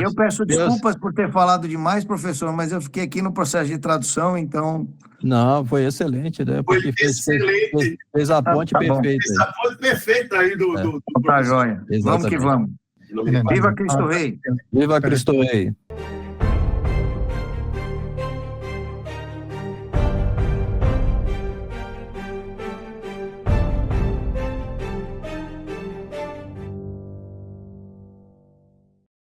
eu peço desculpas por ter falado demais, professor, mas eu fiquei aqui no processo de tradução, então... Não, foi excelente, né? Foi Porque excelente. Fez a ponte Tá bom. perfeita. Fez a ponte perfeita aí do Tá joia. Vamos que Exatamente. vamos. Viva Cristo Rei. Viva Cristo Rei.